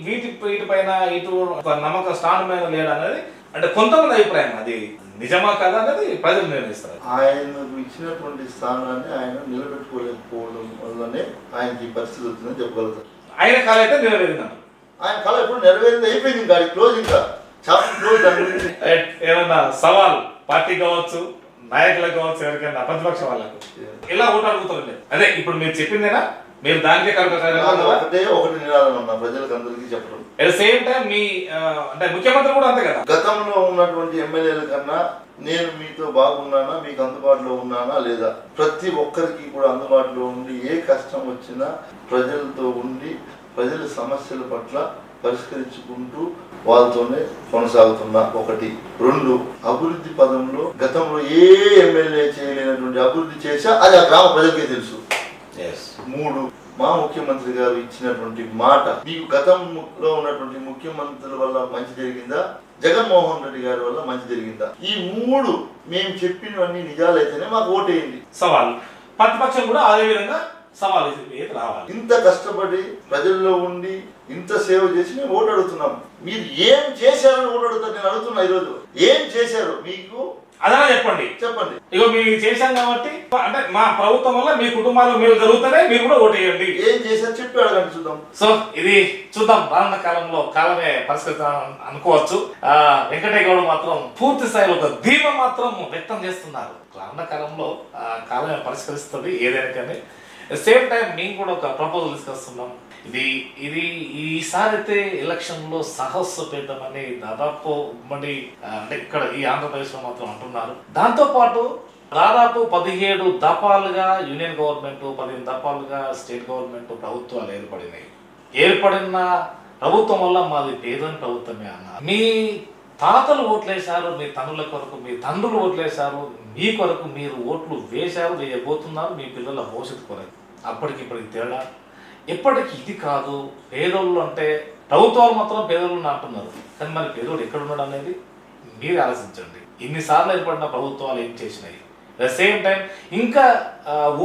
వీటిపైన ఇటు నమ్మక స్టాండ్ మీద లేడు అనేది అంటే కొంతమంది అభిప్రాయం. అది నిజమా కదా అనేది ప్రజలు నిర్ణయిస్తారు. ఆయనకు ఇచ్చినటువంటి స్థానాన్ని ఆయన నిలబెట్టుకోలేకపోవడం వల్లనే ఆయనకి ఈ పరిస్థితి వచ్చిందని చెప్పగలుగుతారు. ఆయన కళ అయితే నెరవేరింది. ఆయన కళ ఎప్పుడు నెరవేరింది, అయిపోయింది. ఇంకా క్లోజ్, ఇంకా చాప్టర్ క్లోజ్. దాని గురించి ఏమన్నా సవాల్ పార్టీ కావచ్చు, నాయకులకు కావచ్చు, ఎవరికైనా ప్రతిపక్ష వాళ్ళకు ఇలా ఓటు అడుగుతారు. అదే ఇప్పుడు మీరు చెప్పిందేనా? మీరు దానికే ఒకటి నినాదం అన్న ప్రజలకు అందరికీ చెప్పడం. అట్ ద సేమ్ టైం మీ అంటే ముఖ్యమంత్రి కూడా అంతే కదా. గతంలో ఉన్నటువంటి ఎమ్మెల్యేల కన్నా నేను మీతో బాగున్నానా, మీకు అందుబాటులో ఉన్నానా లేదా, ప్రతి ఒక్కరికి కూడా అందుబాటులో ఉండి ఏ కష్టం వచ్చినా ప్రజలతో ఉండి ప్రజల సమస్యల పట్ల పరిష్కరించుకుంటూ వాళ్ళతోనే కొనసాగుతున్నా. 1. 2, అభివృద్ధి పదంలో గతంలో ఏ ఎమ్మెల్యే చేయలేనటువంటి అభివృద్ధి చేశా అది ఆ గ్రామ ప్రజలకే తెలుసు. 3, మా ముఖ్యమంత్రి గారు ఇచ్చినటువంటి మాట మీకు గతంలో ఉన్నటువంటి ముఖ్యమంత్రుల వల్ల మంచి జరిగిందా, జగన్మోహన్ రెడ్డి గారి వల్ల మంచి జరిగిందా? ఈ మూడు మేము చెప్పినవన్నీ నిజాలైతేనే మాకు ఓటేయండి. సవాల్ ప్రతిపక్షం కూడా అదే విధంగా సవాల్ రావాలి. ఇంత కష్టపడి ప్రజల్లో ఉండి ఇంత సేవ చేసి మేము ఓటు అడుగుతున్నాం. మీరు ఏం చేశారని ఓటు అడుగుతారు. నేను అడుగుతున్నా ఈరోజు ఏం చేశారు మీకు అదనా చెప్పండి. ఇగో మీరు చేశాం కాబట్టి అంటే మా ప్రభుత్వం వల్ల మీ కుటుంబాలు మేలు జరుగుతానే మీరు కూడా ఓటేయండి. ఏం చేశారు చెప్పి అడగండి చూద్దాం. సో ఇది చూద్దాం రానున్న కాలంలో కాలమే పరిష్కరిస్తాం అనుకోవచ్చు. వెంకటయ్య గౌడ్ మాత్రం పూర్తి స్థాయిలో ఒక ధీమా మాత్రం వ్యక్తం చేస్తున్నారు. రానున్న కాలంలో కాలమే పరిష్కరిస్తుంది ఏదైనా కానీ. సేమ్ టైం మేము కూడా ఒక ప్రపోజల్ తీసుకొస్తున్నాం. ఇది ఈసారి అయితే ఎలక్షన్ లో సాహసపేతమని దాదాపు ఉమ్మడి అంటే ఇక్కడ ఈ ఆంధ్రప్రదేశ్ లో మాత్రం అంటున్నారు. దాంతో పాటు దాదాపు 17 దఫాలుగా యూనియన్ గవర్నమెంట్, 15 దఫాలుగా స్టేట్ గవర్నమెంట్ ప్రభుత్వాలు ఏర్పడిన ప్రభుత్వం వల్ల మాది పేదోని ప్రభుత్వమే అన్నారు. మీ తాతలు ఓట్లేశారు, మీ తనుల కొరకు మీ తండ్రులు ఓట్లేశారు, మీ కొరకు మీరు ఓట్లు వేశారు, వేయబోతున్నారు మీ పిల్లల భవిష్యత్తు కొరకు. అప్పటికిప్పటికి తేడా ఎప్పటికీ ఇది కాదు. పేదోళ్ళు అంటే ప్రభుత్వాలు మాత్రం పేదోళ్ళు అంటున్నారు, కానీ మరి పేదోడు ఎక్కడ ఉన్నాడు అనేది మీరు ఆలోచించండి. ఇన్నిసార్లు ఏర్పడిన ప్రభుత్వాలు ఏం చేసినాయి. అట్ ద సేమ్ టైం ఇంకా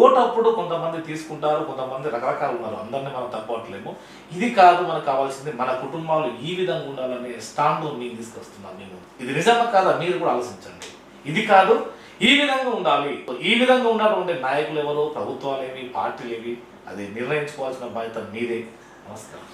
ఓటప్పుడు కొంతమంది తీసుకుంటారు, కొంతమంది రకరకాలు ఉన్నారు. అందరినీ మనం తప్పట్లేము. ఇది కాదు మనకు కావాల్సింది. మన కుటుంబాలు ఈ విధంగా ఉండాలనే స్టాండ్ మేము తీసుకొస్తున్నాం. మేము ఇది నిజమా కాదా మీరు కూడా ఆలోచించండి. ఇది కాదు ఈ విధంగా ఉండాలి. ఈ విధంగా ఉన్నటువంటి నాయకులు ఎవరు, ప్రభుత్వాలు ఏవి, పార్టీలు ఏవి, అది నిర్ణయించుకోవాల్సిన బాధ్యత మీదే. నమస్కారం.